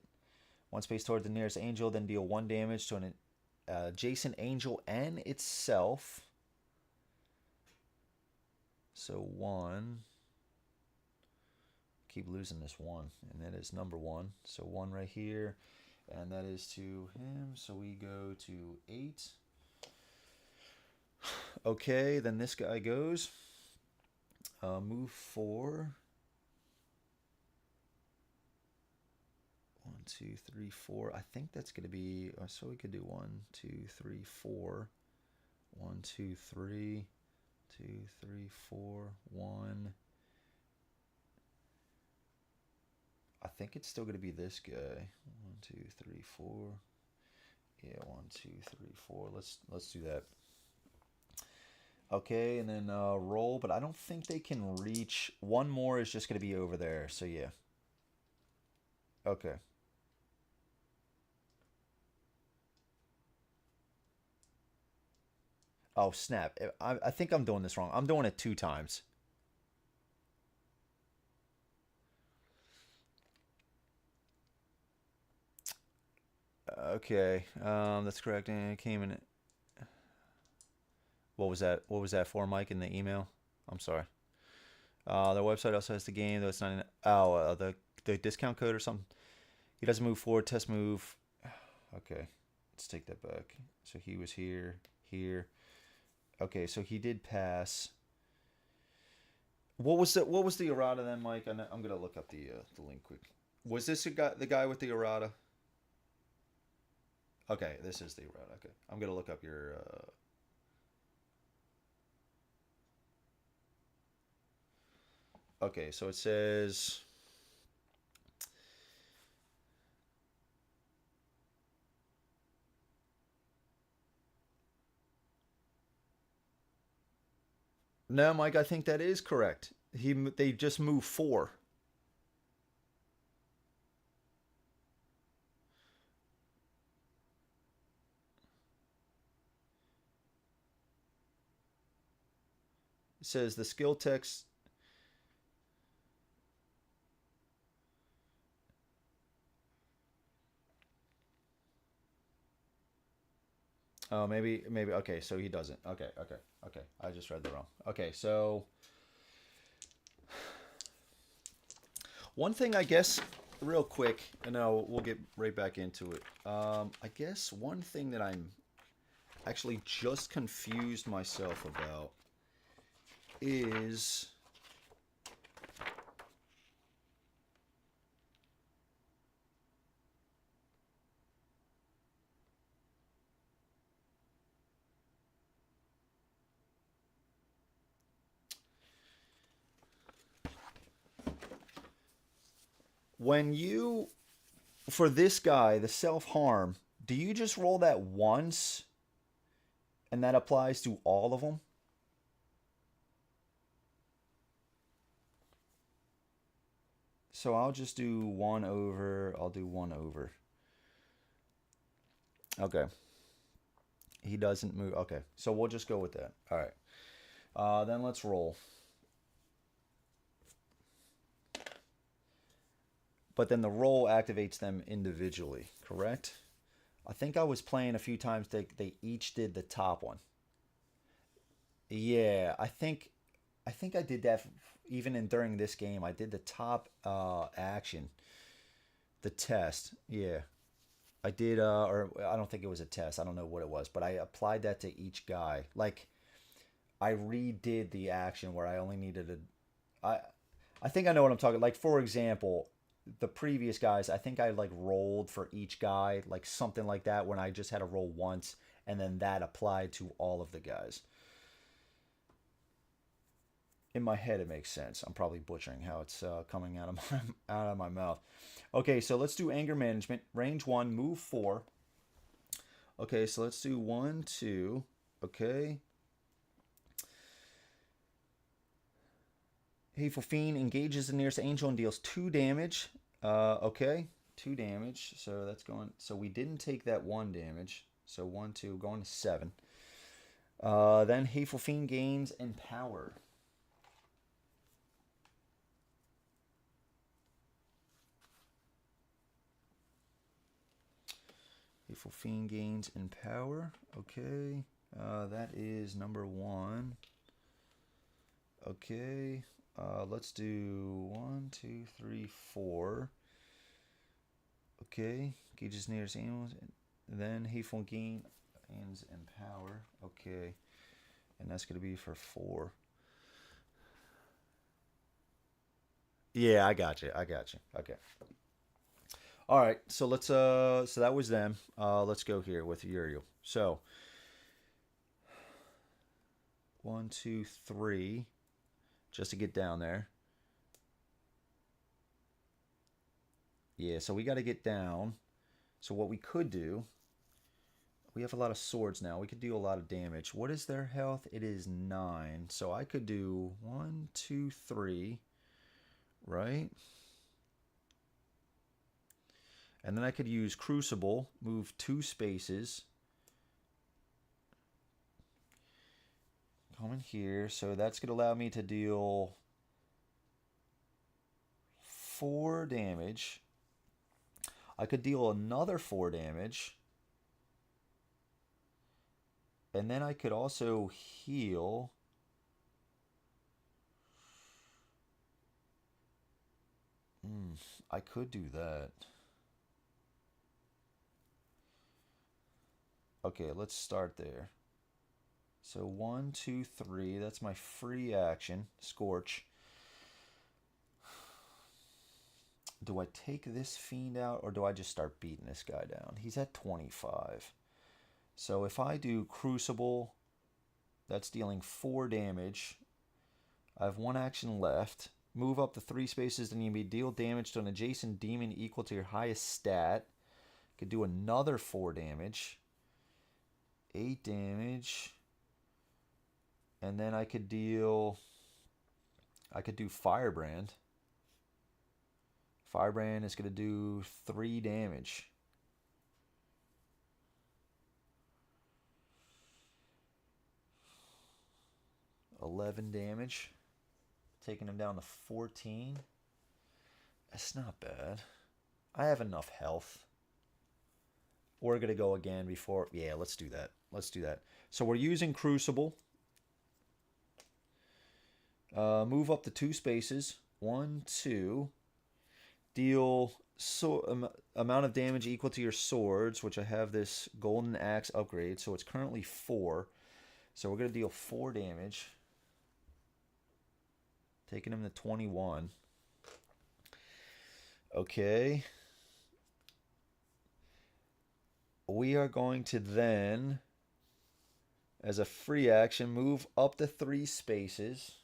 1 space toward the nearest angel, then deal 1 damage to an adjacent angel and itself. So 1. Keep losing this 1, and that is number 1. So 1 right here, and that is to him. So we go to 8. Okay, then this guy goes. Move 4. 1, 2, 3, 4. I think that's going to be... so we could do 1, 2, 3, 4. 1, 2, 3. 2, 3, 4. 1. I think it's still going to be this guy. 1, 2, 3, 4. Yeah, 1, 2, 3, 4. Let's do that. Okay, and then roll, but I don't think they can reach. 1 more is just going to be over there, so yeah. Okay. Oh, snap. I think I'm doing this wrong. I'm doing it 2 times. Okay, that's correct. And it came in. What was that? What was that for, Mike, in the email? I'm sorry. Their website also has the game, though it's not in. Oh, the discount code or something. He doesn't move forward. Test move. Okay, let's take that back. So he was here, here. Okay, so he did pass. What was the errata then, Mike? I'm gonna look up the link quick. Was this the guy with the errata? Okay, this is the errata. Okay, I'm gonna look up your. Okay, so it says. No, Mike, I think that is correct. They just moved 4. It says the skill text. Oh, maybe. Okay, so he doesn't. Okay. I just read that wrong. Okay, so one thing, I guess, real quick, and now we'll get right back into it. I guess one thing that I'm actually just confused myself about is when you, for this guy, the self-harm, do you just roll that once and that applies to all of them? So I'll just do 1 over. I'll do 1 over. Okay. He doesn't move. Okay. So we'll just go with that. All right. Then let's roll. But then the roll activates them individually, correct? I think I was playing a few times. They each did the top one. Yeah, I think I did that even in during this game. I did the top action, the test. Yeah, I did. Or I don't think it was a test. I don't know what it was, but I applied that to each guy. Like I redid the action where I only needed a. I think I know what I'm talking. Like for example, the previous guys, I think I like rolled for each guy, like something like that, when I just had to roll once, and then that applied to all of the guys. In my head, it makes sense. I'm probably butchering how it's coming out of my out of my mouth. Okay, so let's do anger management. Range 1, move 4. Okay, so let's do 1, 2. Okay. Hateful Fiend engages the nearest angel and deals 2 damage. Okay, 2 damage. So that's going. So we didn't take that 1 damage. So 1, 2, going to 7. Then Hateful Fiend gains Empower. Hateful Fiend gains Empower. Okay, that is number 1. Okay, let's do 1, 2, 3, 4. Okay, gauges nearest animals. Then Hateful gains Empower. Okay, and that's gonna be for 4. Yeah, I got you. Okay. All right, so let's so that was them. Let's go here with Uriel. So 1, 2, 3, just to get down there. Yeah, so we got to get down. So what we could do, we have a lot of swords now. We could do a lot of damage. What is their health? It is 9. So I could do 1, 2, 3, right? And then I could use Crucible, move 2 spaces. Come in here. So that's going to allow me to deal 4 damage. I could deal another 4 damage. And then I could also heal. I could do that. Okay, let's start there. So 1, 2, 3. That's my free action. Scorch. Do I take this fiend out or do I just start beating this guy down? He's at 25. So if I do Crucible, that's dealing 4 damage. I have 1 action left. Move up to 3 spaces, then you may deal damage to an adjacent demon equal to your highest stat. Could do another 4 damage. 8 damage. And then I could do Firebrand. Firebrand is going to do 3 damage. $11 damage. Taking him down to 14. That's not bad. I have enough health. We're going to go again before... Yeah, let's do that. Let's do that. So we're using Crucible. Move up to 2 spaces. 1, 2... Deal amount of damage equal to your swords, which I have this golden axe upgrade, so it's currently 4. So we're going to deal 4 damage. Taking him to 21. Okay. We are going to then, as a free action, move up to 3 spaces.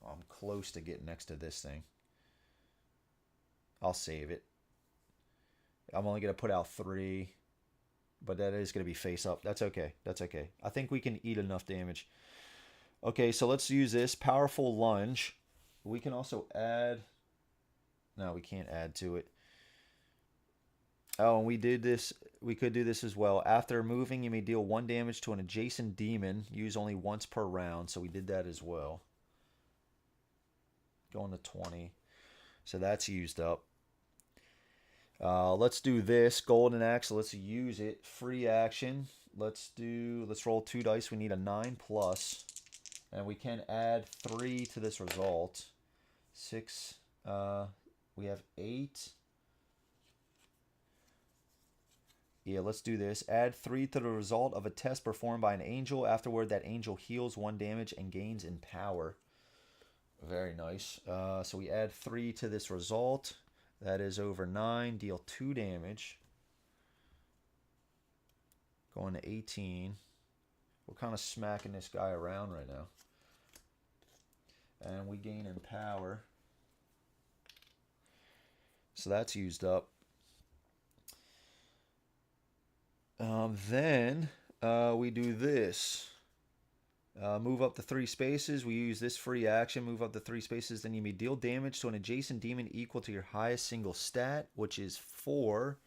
I'm close to getting next to this thing. I'll save it. I'm only going to put out 3. But that is going to be face up. That's okay. That's okay. I think we can eat enough damage. Okay, so let's use this. Powerful Lunge. We can also add... No, we can't add to it. Oh, and we did this. We could do this as well. After moving, you may deal 1 damage to an adjacent demon. Use only once per round. So we did that as well. Going to 20. So that's used up. Let's do this. Golden Axe. Let's use it. Free action. Let's roll 2 dice. We need a 9+. And we can add 3 to this result. 6. We have 8. Yeah, let's do this. Add 3 to the result of a test performed by an angel. Afterward, that angel heals 1 damage and gains in power. Very nice. So we add 3 to this result. That is over 9. Deal 2 damage. Going to 18. We're kind of smacking this guy around right now. And we gain in power. So that's used up. Then we do this. Move up to 3 spaces. We use this free action. Move up to 3 spaces. Then you may deal damage to an adjacent demon equal to your highest single stat, which is 4.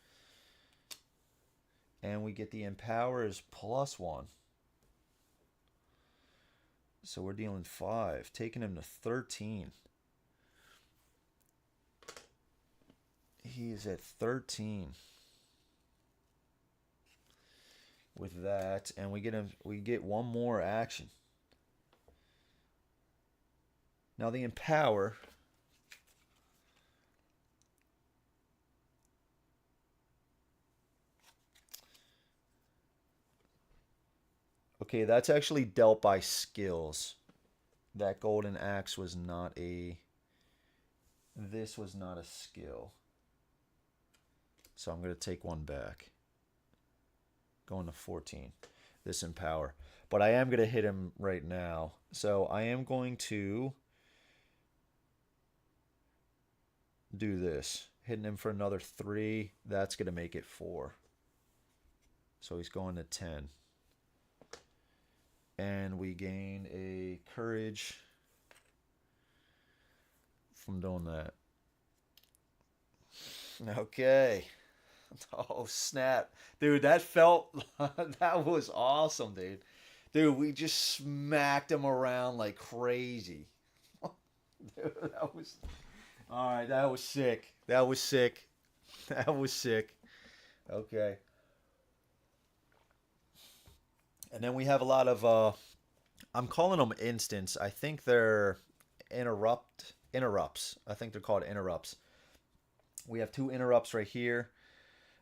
And we get the empower is +1. So we're dealing 5. Taking him to 13. He is at 13. With that, and we get 1 more action. Now the empower. Okay, that's actually dealt by skills. That golden axe was not a... This was not a skill. So I'm going to take 1 back. Going to 14. This empower. But I am going to hit him right now. So I am going to do this. Hitting him for another 3. That's going to make it 4. So he's going to 10. And we gain a courage from doing that. Okay. Oh, snap. Dude, that felt... that was awesome, dude. Dude, we just smacked him around like crazy. Dude, that was... Alright, that was sick. That was sick. That was sick. Okay. And then we have a lot of... I'm calling them instants. I think they're interrupts. I think they're called interrupts. We have 2 interrupts right here.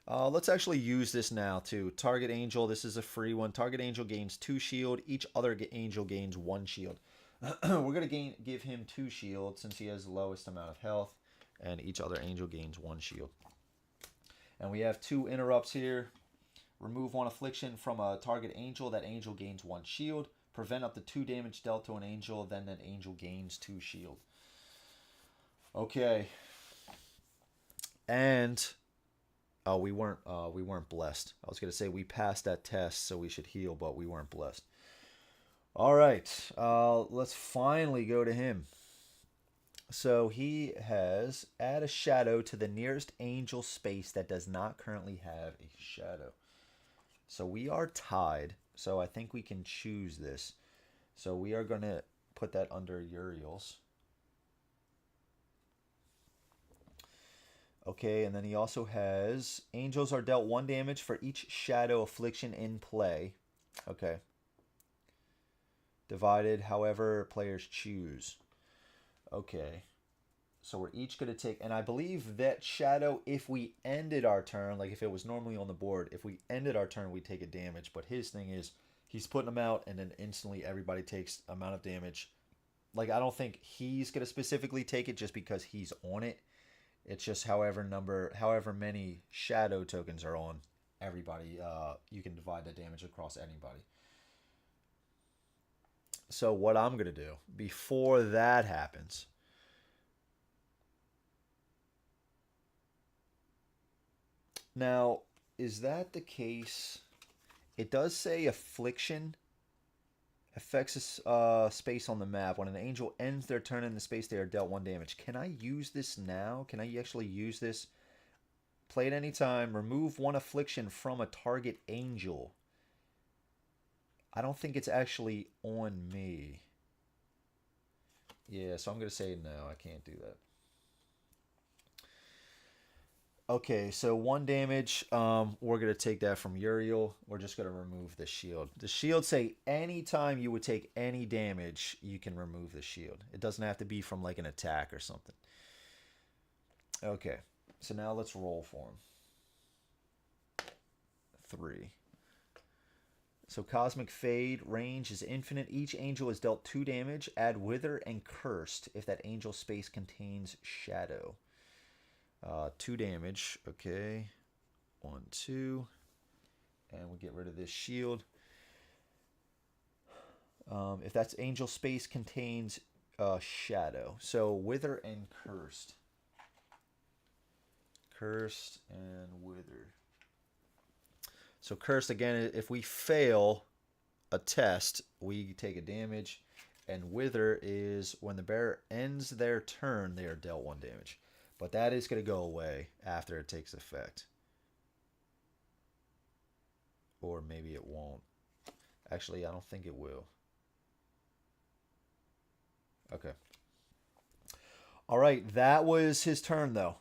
Let's actually use this now too. Target angel, this is a free one. Target angel gains 2 shield. Each other angel gains 1 shield. We're going to give him 2 shields since he has the lowest amount of health. And each other angel gains 1 shield. And we have 2 interrupts here. Remove 1 affliction from a target angel. That angel gains 1 shield. Prevent up to 2 damage dealt to an angel. Then that angel gains 2 shield. Okay. And we weren't blessed. I was gonna say we passed that test, so we should heal, but we weren't blessed. All right. Let's finally go to him. So he has add a shadow to the nearest angel space that does not currently have a shadow. So we are tied. So I think we can choose this. So we are going to put that under Uriel's. Okay, and then he also has angels are dealt 1 damage for each shadow affliction in play. Okay. Divided however players choose. Okay. So we're each going to take, and I believe that shadow, if we ended our turn, like if it was normally on the board, if we ended our turn, we take a damage. But his thing is, he's putting them out, and then instantly everybody takes amount of damage. Like, I don't think he's going to specifically take it just because he's on it. It's just however many shadow tokens are on everybody, you can divide the damage across anybody. So what I'm going to do before that happens, now, is that the case? It does say affliction affects a space on the map. When an angel ends their turn in the space, they are dealt 1 damage. Can I use this now? Can I actually use this? Play at any time. Remove 1 affliction from a target angel. I don't think it's actually on me. Yeah, so I'm going to say no, I can't do that. Okay, so 1 damage. We're going to take that from Uriel. We're just going to remove the shield. The shield say anytime you would take any damage, you can remove the shield. It doesn't have to be from like an attack or something. Okay, so now let's roll for him. 3. So Cosmic Fade, range is infinite. Each angel is dealt 2 damage. Add Wither and Cursed if that angel space contains Shadow. 2 damage. Okay. 1, 2. And we get rid of this shield. If that's angel space contains Shadow. So Wither and Cursed. Cursed and Wither. So Cursed, again, if we fail a test, we take a damage. And Wither is when the bearer ends their turn, they are dealt 1 damage. But that is going to go away after it takes effect. Or maybe it won't. Actually, I don't think it will. Okay. All right, that was his turn, though.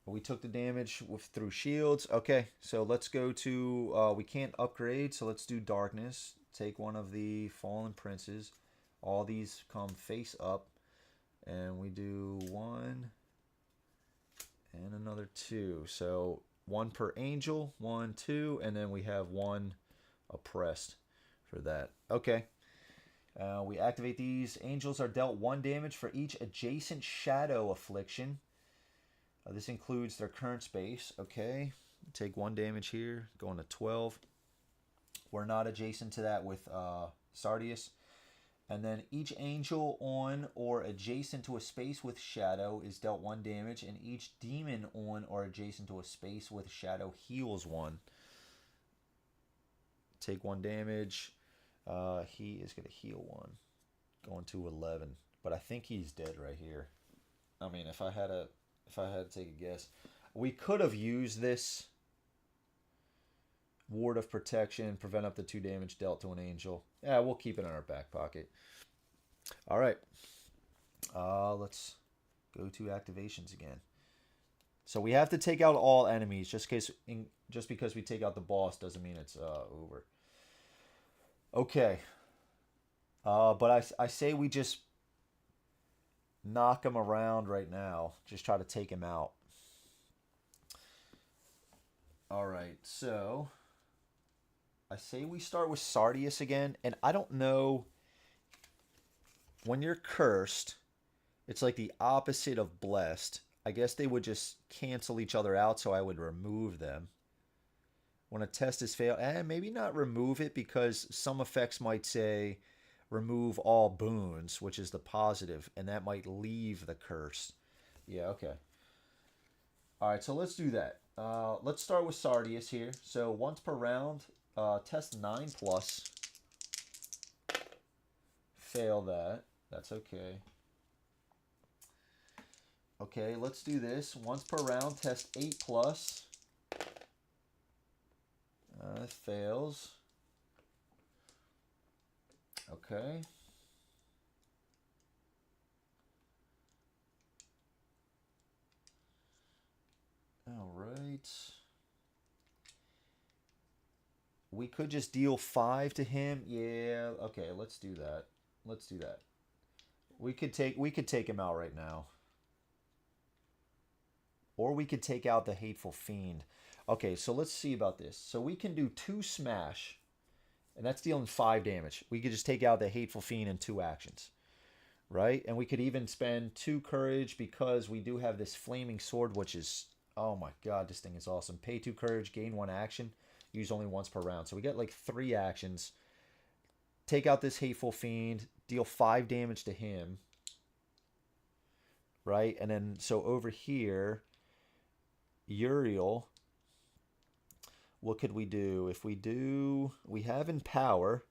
We took the damage through shields. Okay, so let's go to... we can't upgrade, so let's do Darkness. Take one of the Fallen Princes. All these come face up. And we do 1... and another 2. So 1 per angel, 1, 2, and then we have 1 oppressed for that. Okay. We activate these. Angels are dealt 1 damage for each adjacent shadow affliction. This includes their current space. Okay. Take 1 damage here. Going to 12. We're not adjacent to that with Sardius. And then each angel on or adjacent to a space with shadow is dealt 1 damage, and each demon on or adjacent to a space with shadow heals 1. Take 1 damage. He is going to heal 1. Going to 11. But I think he's dead right here. I mean, if I had to take a guess, we could have used this Ward of Protection, prevent up to 2 damage dealt to an angel. Yeah, we'll keep it in our back pocket. All right. Let's go to activations again. So we have to take out all enemies. Just because we take out the boss doesn't mean it's over. Okay. But I say we just knock him around right now. Just try to take him out. All right, so I say we start with Sardius again, and I don't know, when you're cursed, it's like the opposite of blessed. I guess they would just cancel each other out, so I would remove them. When a test is failed, maybe not remove it, because some effects might say remove all boons, which is the positive, and that might leave the curse. Yeah, okay. All right, so let's do that. Let's start with Sardius here. So once per round, test 9+. Fail that. That's okay. Okay, let's do this. Once per round, test 8+. Fails. Okay. All right. We could just deal 5 to him. Yeah, okay, let's do that. Let's do that. We could take him out right now. Or we could take out the Hateful Fiend. Okay, so let's see about this. So we can do 2 smash, and that's dealing 5 damage. We could just take out the Hateful Fiend in 2 actions, right? And we could even spend 2 courage, because we do have this Flaming Sword, which is, oh my god, this thing is awesome. Pay 2 courage, gain 1 action, use only once per round. So we get like 3 actions. Take out this Hateful Fiend, deal 5 damage to him, right? And then, so over here, Uriel, what could we do? If we do, we have Empower,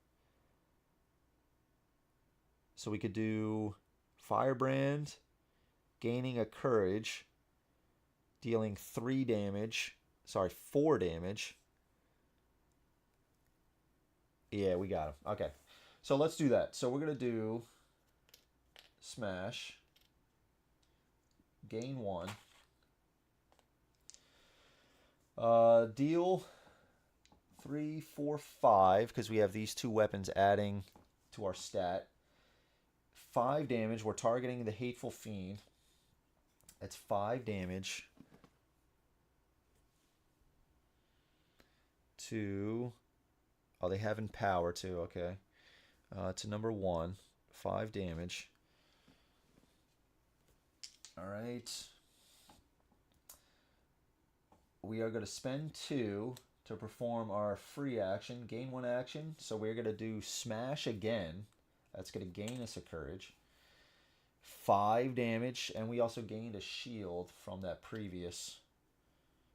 so we could do Firebrand, gaining a courage, dealing 4 damage. Yeah, we got him. Okay, so let's do that. So we're gonna do smash, gain 1, deal 3, 4, 5, because we have these 2 weapons adding to our stat. 5 damage. We're targeting the Hateful Fiend. That's 5 damage to... Oh, they have Empower too. Okay. To number 1. 5 damage. All right. We are going to spend 2 to perform our free action. Gain 1 action. So we're going to do smash again. That's going to gain us a courage. 5 damage. And we also gained a shield from that previous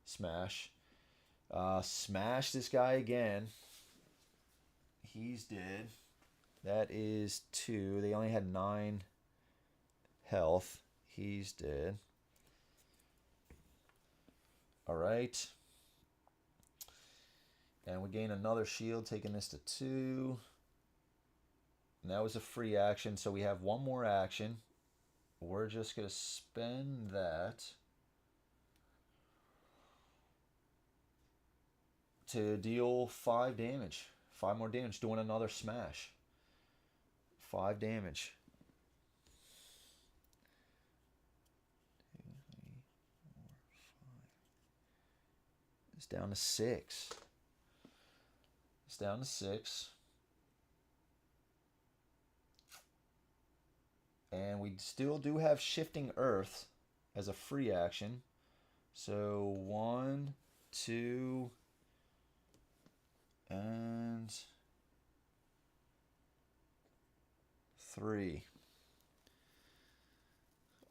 smash. Smash this guy again. He's dead. That is 2. They only had 9 health. He's dead. Alright. And we gain another shield, taking this to 2. And that was a free action, so we have 1 more action. We're just going to spend that to deal 5 damage. 5 more damage, doing another smash. 5 damage. 2, 3, 4, 5. It's down to 6. It's down to 6. And we still do have Shifting Earth as a free action. So 1, 2, and 3.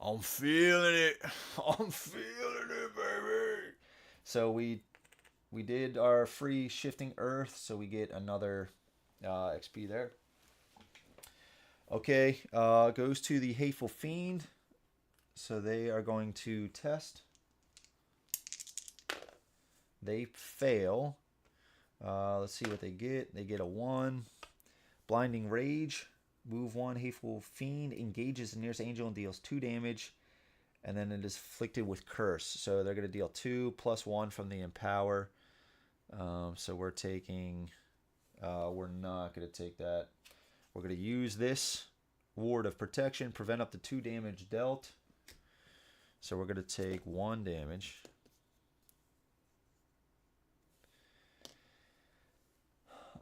I'm feeling it. I'm feeling it, baby. So we did our free Shifting Earth, so we get another XP there. Okay, goes to the Hateful Fiend. So they are going to test. They fail. Let's see what they get. They get a 1. Blinding Rage. Move 1. Hateful Fiend engages the nearest angel and deals 2 damage. And then it is afflicted with Curse. So they're going to deal 2 plus 1 from the Empower. So we're taking... we're not going to take that. We're going to use this Ward of Protection. Prevent up to 2 damage dealt. So we're going to take 1 damage.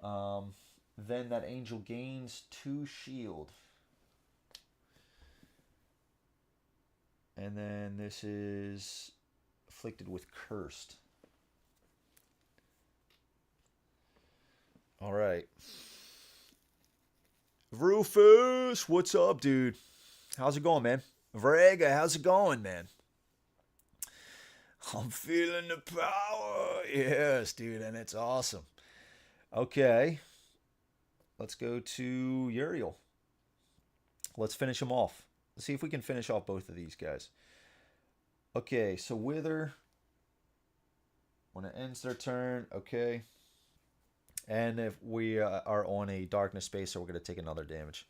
Then that angel gains 2 shield. And then this is afflicted with cursed. All right. Rufus, what's up, dude? How's it going, man? Vrega, how's it going, man? I'm feeling the power. Yes, dude, and it's awesome. Okay. Let's go to Uriel. Let's finish him off. Let's see if we can finish off both of these guys. Okay, so Wither. When it ends their turn, okay. And if we are on a darkness space, so we're going to take another damage.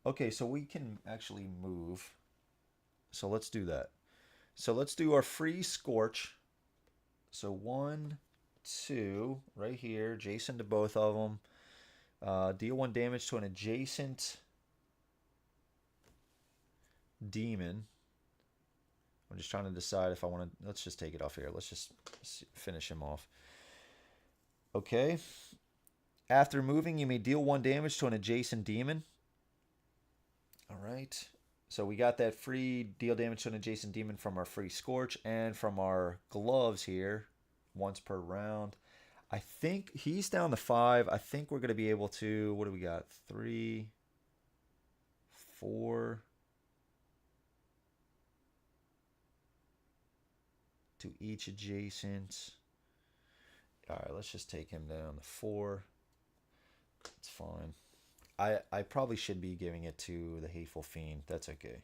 Okay, so we can actually move. So let's do that. So let's do our free Scorch. So 1, 2, right here, adjacent to both of them. Deal 1 damage to an adjacent demon. I'm just trying to decide if I want to... Let's just take it off here. Let's just finish him off. Okay. After moving, you may deal 1 damage to an adjacent demon. All right. So we got that free deal damage to an adjacent demon from our free Scorch and from our gloves here. Once per round. I think he's down to 5. I think we're going to be able to... What do we got? 3, 4... to each adjacent. All right, let's just take him down to 4. It's fine. I probably should be giving it to the Hateful Fiend. That's okay.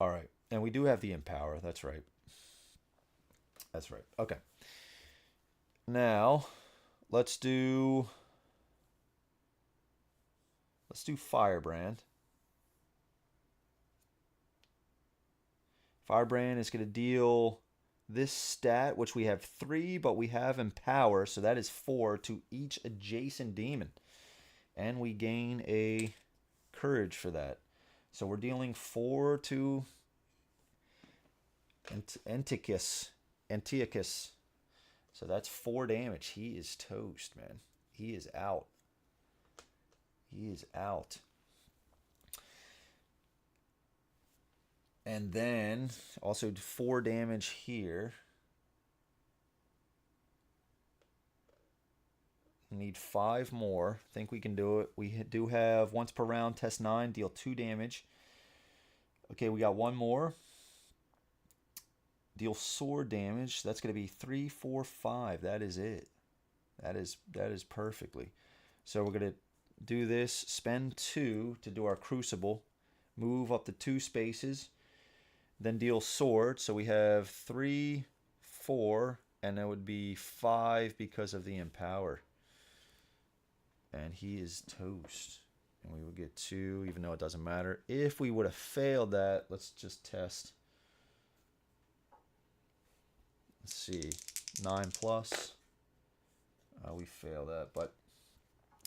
All right, and we do have the Empower. That's right. That's right. Okay. Now, let's do Firebrand. Firebrand is going to deal this stat, which we have 3, but we have Empower, so that is 4 to each adjacent demon. And we gain a Courage for that. So we're dealing 4 to Antiochus. So that's 4 damage. He is toast, man. He is out. He is out. And then also 4 damage here. Need 5 more. Think we can do it. We do have once per round, test 9, deal 2 damage. Okay, we got 1 more. Deal sword damage. That's going to be 3, 4, 5. That is it. That is perfectly. So we're going to do this. Spend 2 to do our Crucible. Move up to 2 spaces. Then deal sword. So we have 3, 4, and that would be 5 because of the Empower. And he is toast. And we would get 2, even though it doesn't matter. If we would have failed that, let's just test. Let's see. 9 plus. We failed that, but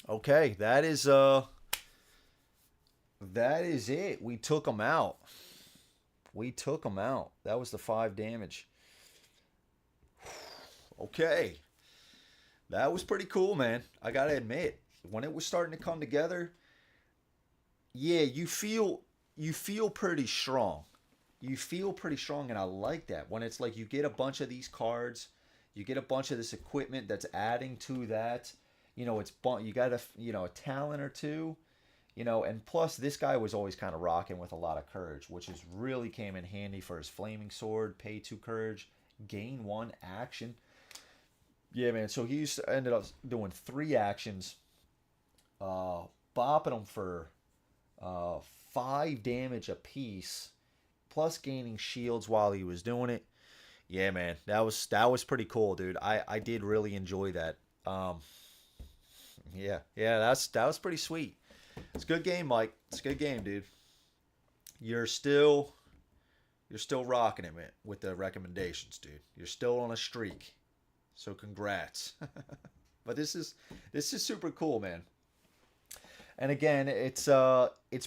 okay, that is it. We took him out. We took him out. That was the 5 damage. Okay. That was pretty cool, man. I gotta admit. When it was starting to come together, yeah, you feel pretty strong. You feel pretty strong, and I like that. When it's like you get a bunch of these cards, you get a bunch of this equipment that's adding to that. You know, you got a talent or 2. You know, and plus this guy was always kind of rocking with a lot of courage, which is really came in handy for his flaming sword. Pay 2 courage, gain 1 action. Yeah, man. So he ended up doing 3 actions, bopping them for 5 damage apiece, plus gaining shields while he was doing it. Yeah, man. That was pretty cool, dude. I did really enjoy that. Yeah, that was pretty sweet. It's a good game, Mike. It's a good game, dude. You're still rocking it, man, with the recommendations, dude. You're still on a streak. So congrats. But this is super cool, man. And again, it's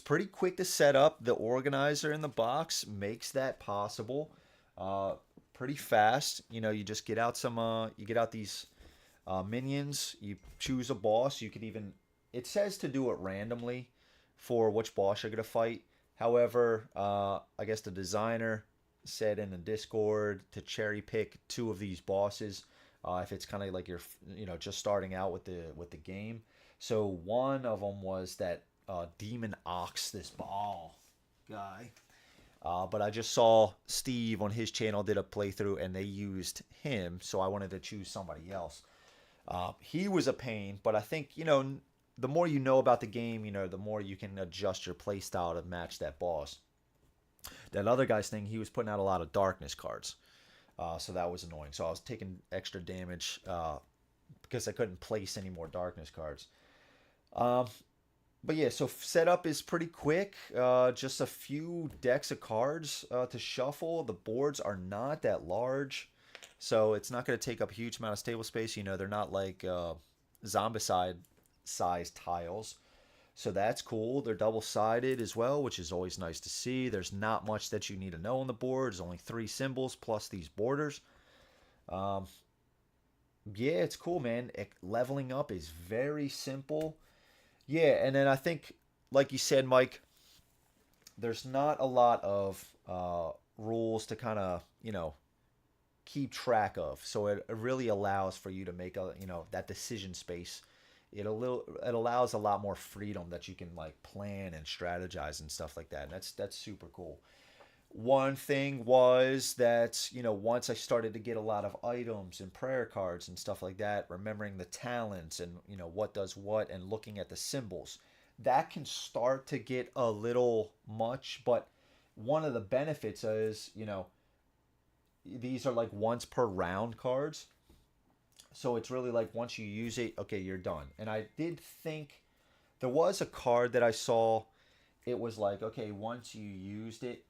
pretty quick to set up. The organizer in the box makes that possible. Pretty fast. You know, you just get out these Minions, you choose a boss. You could even, it says to do it randomly for which boss you're going to fight. However, I guess the designer said in the Discord to cherry pick 2 of these bosses if it's kind of like you're just starting out with the game. So one of them was that Demon Ox, this ball guy. But I just saw Steve on his channel did a playthrough and they used him, so I wanted to choose somebody else. He was a pain, but I think, the more you know about the game, the more you can adjust your playstyle to match that boss. That other guy's thing, he was putting out a lot of darkness cards. So that was annoying. So I was taking extra damage because I couldn't place any more darkness cards. But yeah, so setup is pretty quick. Just a few decks of cards to shuffle. The boards are not that large, so it's not going to take up a huge amount of table space. They're not like Zombicide size tiles. So that's cool. They're double-sided as well, which is always nice to see. There's not much that you need to know on the board. There's only 3 symbols plus these borders. Yeah, it's cool, man. Leveling up is very simple. Yeah, and then I think, like you said, Mike, there's not a lot of rules to kind of, keep track of. So it really allows for you to make that decision space. It allows a lot more freedom that you can like plan and strategize and stuff like that. And that's super cool. One thing was that, once I started to get a lot of items and prayer cards and stuff like that, remembering the talents and, what does what and looking at the symbols, that can start to get a little much. But one of the benefits is, these are like once per round cards. So it's really like once you use it, okay, you're done. And I did think there was a card that I saw. It was like, okay, once you used it,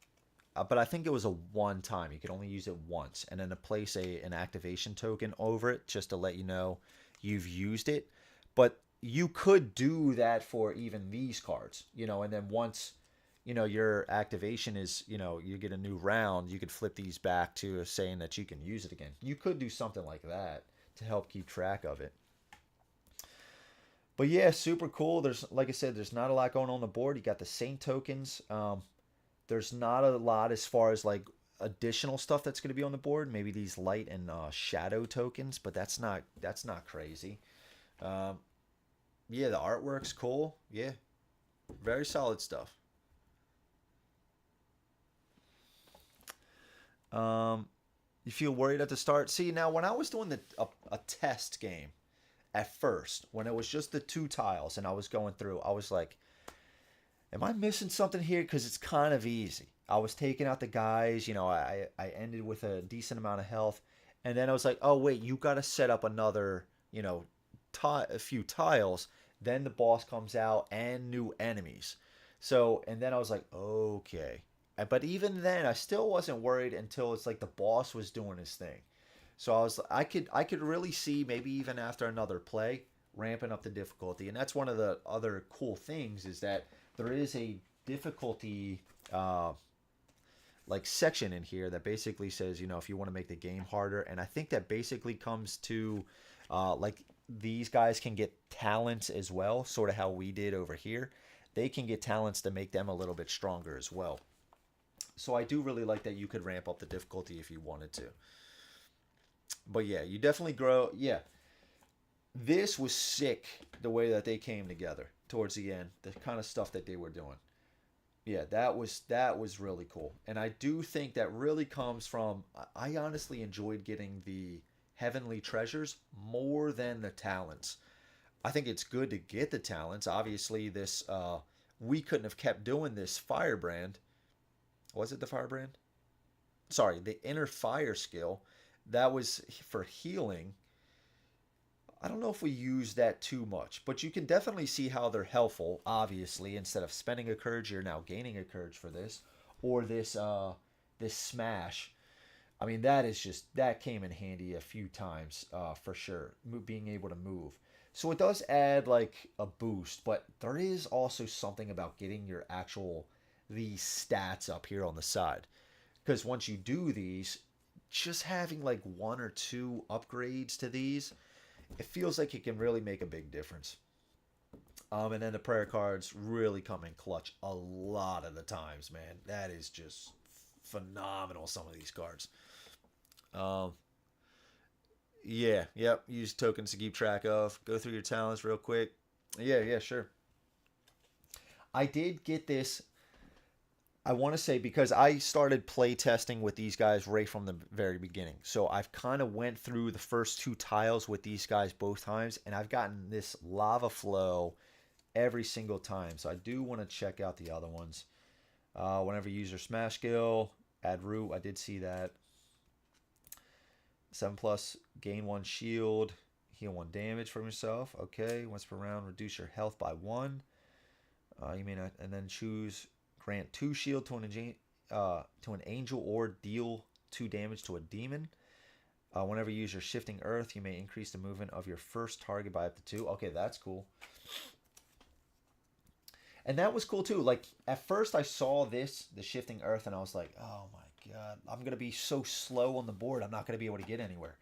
but I think it was a one time. You could only use it once, and then to place an activation token over it just to let you know you've used it. But you could do that for even these cards, and then once your activation is, you get a new round, you could flip these back to saying that you can use it again. You could do something like that to help keep track of it. But yeah, super cool. There's, like I said, there's not a lot going on the board. You got the Saint tokens. There's not a lot as far as like additional stuff that's going to be on the board. Maybe these light and shadow tokens, but that's not crazy. Yeah, the artwork's cool. Yeah, very solid stuff. You feel worried at the start? See, now when I was doing a test game at first, when it was just the 2 tiles and I was going through, I was like, am I missing something here? Because it's kind of easy. I was taking out the guys, I ended with a decent amount of health. And then I was like, oh, wait, you got to set up another, a few tiles. Then the boss comes out and new enemies. So, and then I was like, okay. But even then, I still wasn't worried until it's like the boss was doing his thing. So I could really see maybe even after another play ramping up the difficulty. And that's one of the other cool things is that there is a difficulty like section in here that basically says, if you want to make the game harder. And I think that basically comes to like these guys can get talents as well, sort of how we did over here. They can get talents to make them a little bit stronger as well. So I do really like that you could ramp up the difficulty if you wanted to. But yeah, you definitely grow. Yeah, this was sick the way that they came together towards the end. The kind of stuff that they were doing. Yeah, that was really cool. And I do think that really comes from, I honestly enjoyed getting the heavenly treasures more than the talents. I think it's good to get the talents. Obviously, this we couldn't have kept doing this firebrand. Was it the firebrand? Sorry, the inner fire skill. That was for healing. I don't know if we use that too much, but you can definitely see how they're helpful. Obviously, instead of spending a courage, you're now gaining a courage for this, or this smash. I mean, that came in handy a few times for sure. Being able to move, so it does add like a boost, but there is also something about getting your these stats up here on the side, because once you do these, just having like 1 or 2 upgrades to these it feels like it can really make a big difference. And then the prayer cards really come in clutch a lot of the times, man. That is just phenomenal, some of these cards. Um, yeah, yep. Use tokens to keep track of. Go through your talents real quick. Yeah, sure. I did get this. I want to say because I started play testing with these guys right from the very beginning. So I've kind of went through the first two tiles with these guys both times, and I've gotten this lava flow every single time. So I do want to check out the other ones. Whenever you use your smash skill, add root. I did see that. 7+, gain 1 shield, heal 1 damage from yourself. Okay, once per round, reduce your health by 1. You may not, and then choose grant 2 shield to an angel or deal 2 damage to a demon. Whenever you use your shifting earth, you may increase the movement of your first target by up to 2. Okay, that's cool. And that was cool too. Like at first I saw this, the shifting earth, and I was like, oh my god, I'm going to be so slow on the board. I'm not going to be able to get anywhere.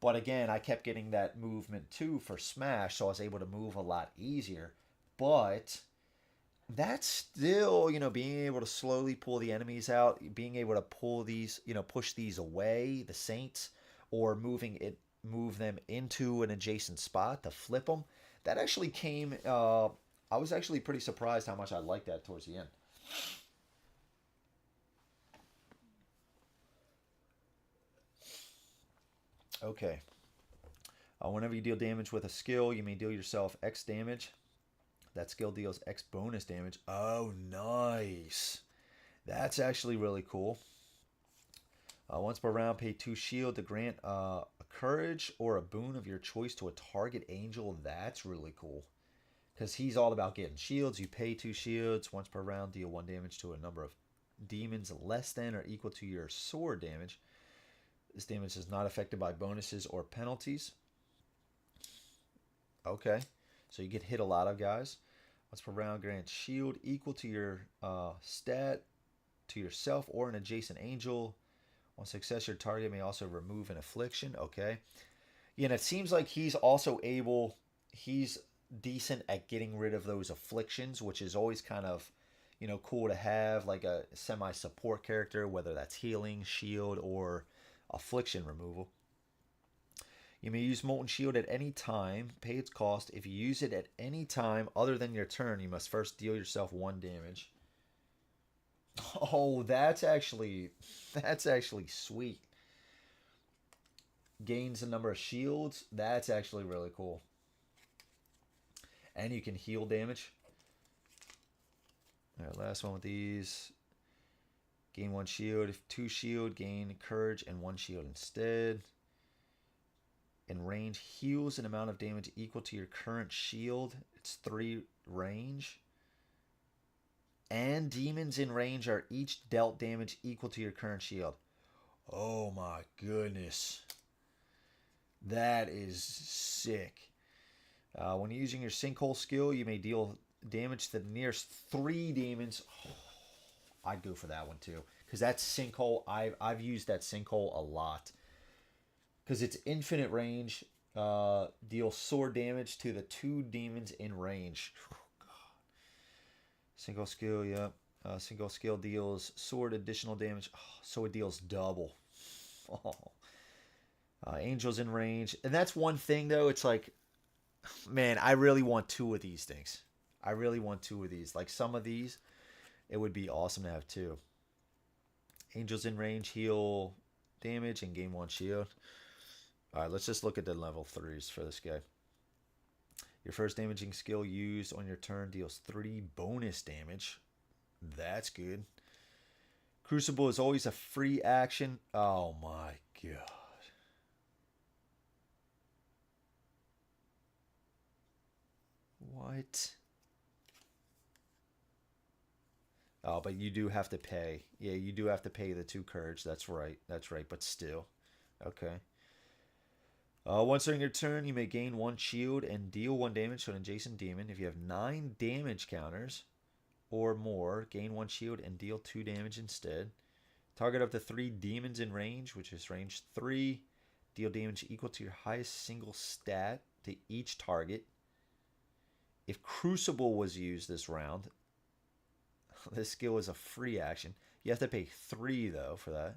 But again, I kept getting that movement too for smash, so I was able to move a lot easier. But that's still, being able to slowly pull the enemies out, being able to pull these, push these away, the saints, or move them into an adjacent spot to flip them. That actually came. I was actually pretty surprised how much I liked that towards the end. Okay. Whenever you deal damage with a skill, you may deal yourself X damage. That skill deals X bonus damage. Oh, nice. That's actually really cool. Once per round, pay 2 shield to grant a courage or a boon of your choice to a target angel. That's really cool. Because he's all about getting shields. You pay 2 shields. Once per round, deal 1 damage to a number of demons less than or equal to your sword damage. This damage is not affected by bonuses or penalties. Okay. So you get hit a lot of guys. Once per round, grant shield equal to your stat to yourself or an adjacent angel. On success, your target may also remove an affliction. Okay. Yeah, and it seems like he's also able... He's decent at getting rid of those afflictions, which is always kind of, cool to have, like a semi-support character, whether that's healing, shield, or affliction removal. You may use Molten Shield at any time. Pay its cost. If you use it at any time other than your turn, you must first deal yourself 1 damage. Oh, that's actually sweet. Gains a number of shields. That's actually really cool. And you can heal damage. All right, last one with these. Gain 1 shield. If 2 shield, gain courage and 1 shield instead. In range, heals an amount of damage equal to your current shield. It's 3 range. And demons in range are each dealt damage equal to your current shield. Oh my goodness. That is sick. When using your sinkhole skill, you may deal damage to the nearest 3 demons. Oh, I'd go for that one too, because that sinkhole, I've used that sinkhole a lot. Because it's infinite range. Deal sword damage to the 2 demons in range. Oh, God. Single skill, yep. Single skill deals sword additional damage. Oh, so it deals double. Oh. Angels in range. And that's one thing, though. It's like, man, I really want 2 of these things. I really want 2 of these. Like some of these, it would be awesome to have 2. Angels in range heal damage and gain 1 shield. All right, let's just look at the level 3s for this guy. Your first damaging skill used on your turn deals 3 bonus damage. That's good. Crucible is always a free action. Oh my god. What? Oh, but you do have to pay. Yeah, you do have to pay the 2 courage. That's right. That's right. But still. Okay. Once during your turn, you may gain 1 shield and deal 1 damage to an adjacent demon. If you have 9 damage counters or more, gain 1 shield and deal 2 damage instead. Target up to 3 demons in range, which is range 3. Deal damage equal to your highest single stat to each target. If Crucible was used this round, this skill is a free action. You have to pay 3 though for that.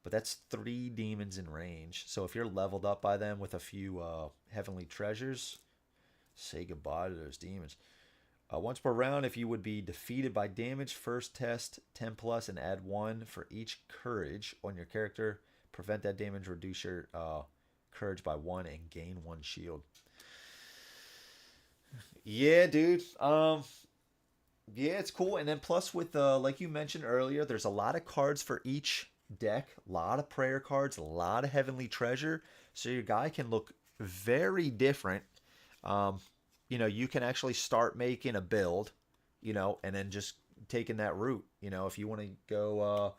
But that's 3 demons in range. So if you're leveled up by them with a few heavenly treasures, say goodbye to those demons. Once per round, if you would be defeated by damage, first test 10 plus and add 1 for each courage on your character. Prevent that damage, reduce your courage by 1, and gain 1 shield. Yeah, dude. Yeah, it's cool. And then plus with, like you mentioned earlier, there's a lot of cards for each deck. A lot of prayer cards, a lot of heavenly treasure. So your guy can look very different. You know, you can actually start making a build, you know, and then just taking that route. You know, if you want to go,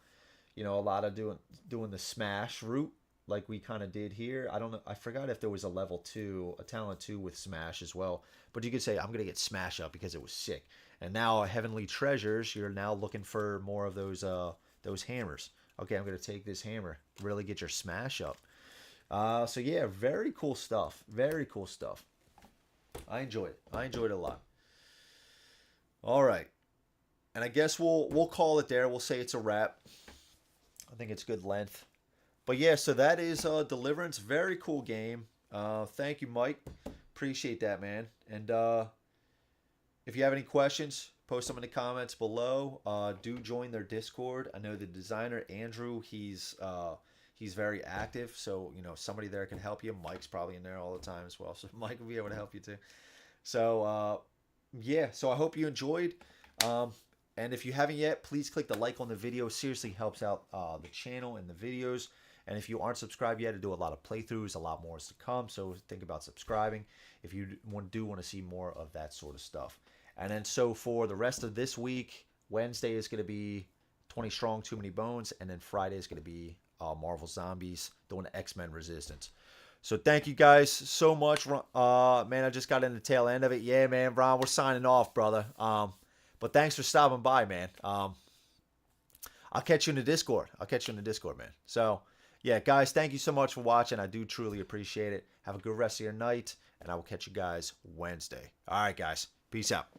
you know, a lot of doing the smash route like we kind of did here. I don't know. I forgot if there was a level 2, a talent 2 with smash as well. But you could say, I'm going to get smash up because it was sick. And now heavenly treasures, you're now looking for more of those hammers. Okay, I'm going to take this hammer, really get your smash up. So yeah, very cool stuff. Very cool stuff. I enjoyed it. I enjoyed it a lot. All right. And I guess we'll call it there. We'll say it's a wrap. I think it's good length. But yeah, so that is Deliverance. Very cool game. Thank you, Mike. Appreciate that, man. And if you have any questions, post them in the comments below. Do join their Discord. I know the designer, Andrew, he's very active. So, you know, somebody there can help you. Mike's probably in there all the time as well. So Mike will be able to help you too. So, yeah. So I hope you enjoyed. And if you haven't yet, please click the like on the video. Seriously helps out the channel and the videos. And if you aren't subscribed yet, I do a lot of playthroughs. A lot more is to come. So think about subscribing if you do want to see more of that sort of stuff. And then so for the rest of this week, Wednesday is going to be 20 Strong, Too Many Bones. And then Friday is going to be Marvel Zombies doing X-Men Resistance. So thank you guys so much. Man, I just got in the tail end of it. Yeah, man, Ron, we're signing off, brother. But thanks for stopping by, man. I'll catch you in the Discord. Man. So, yeah, guys, thank you so much for watching. I do truly appreciate it. Have a good rest of your night, and I will catch you guys Wednesday. All right, guys. Peace out.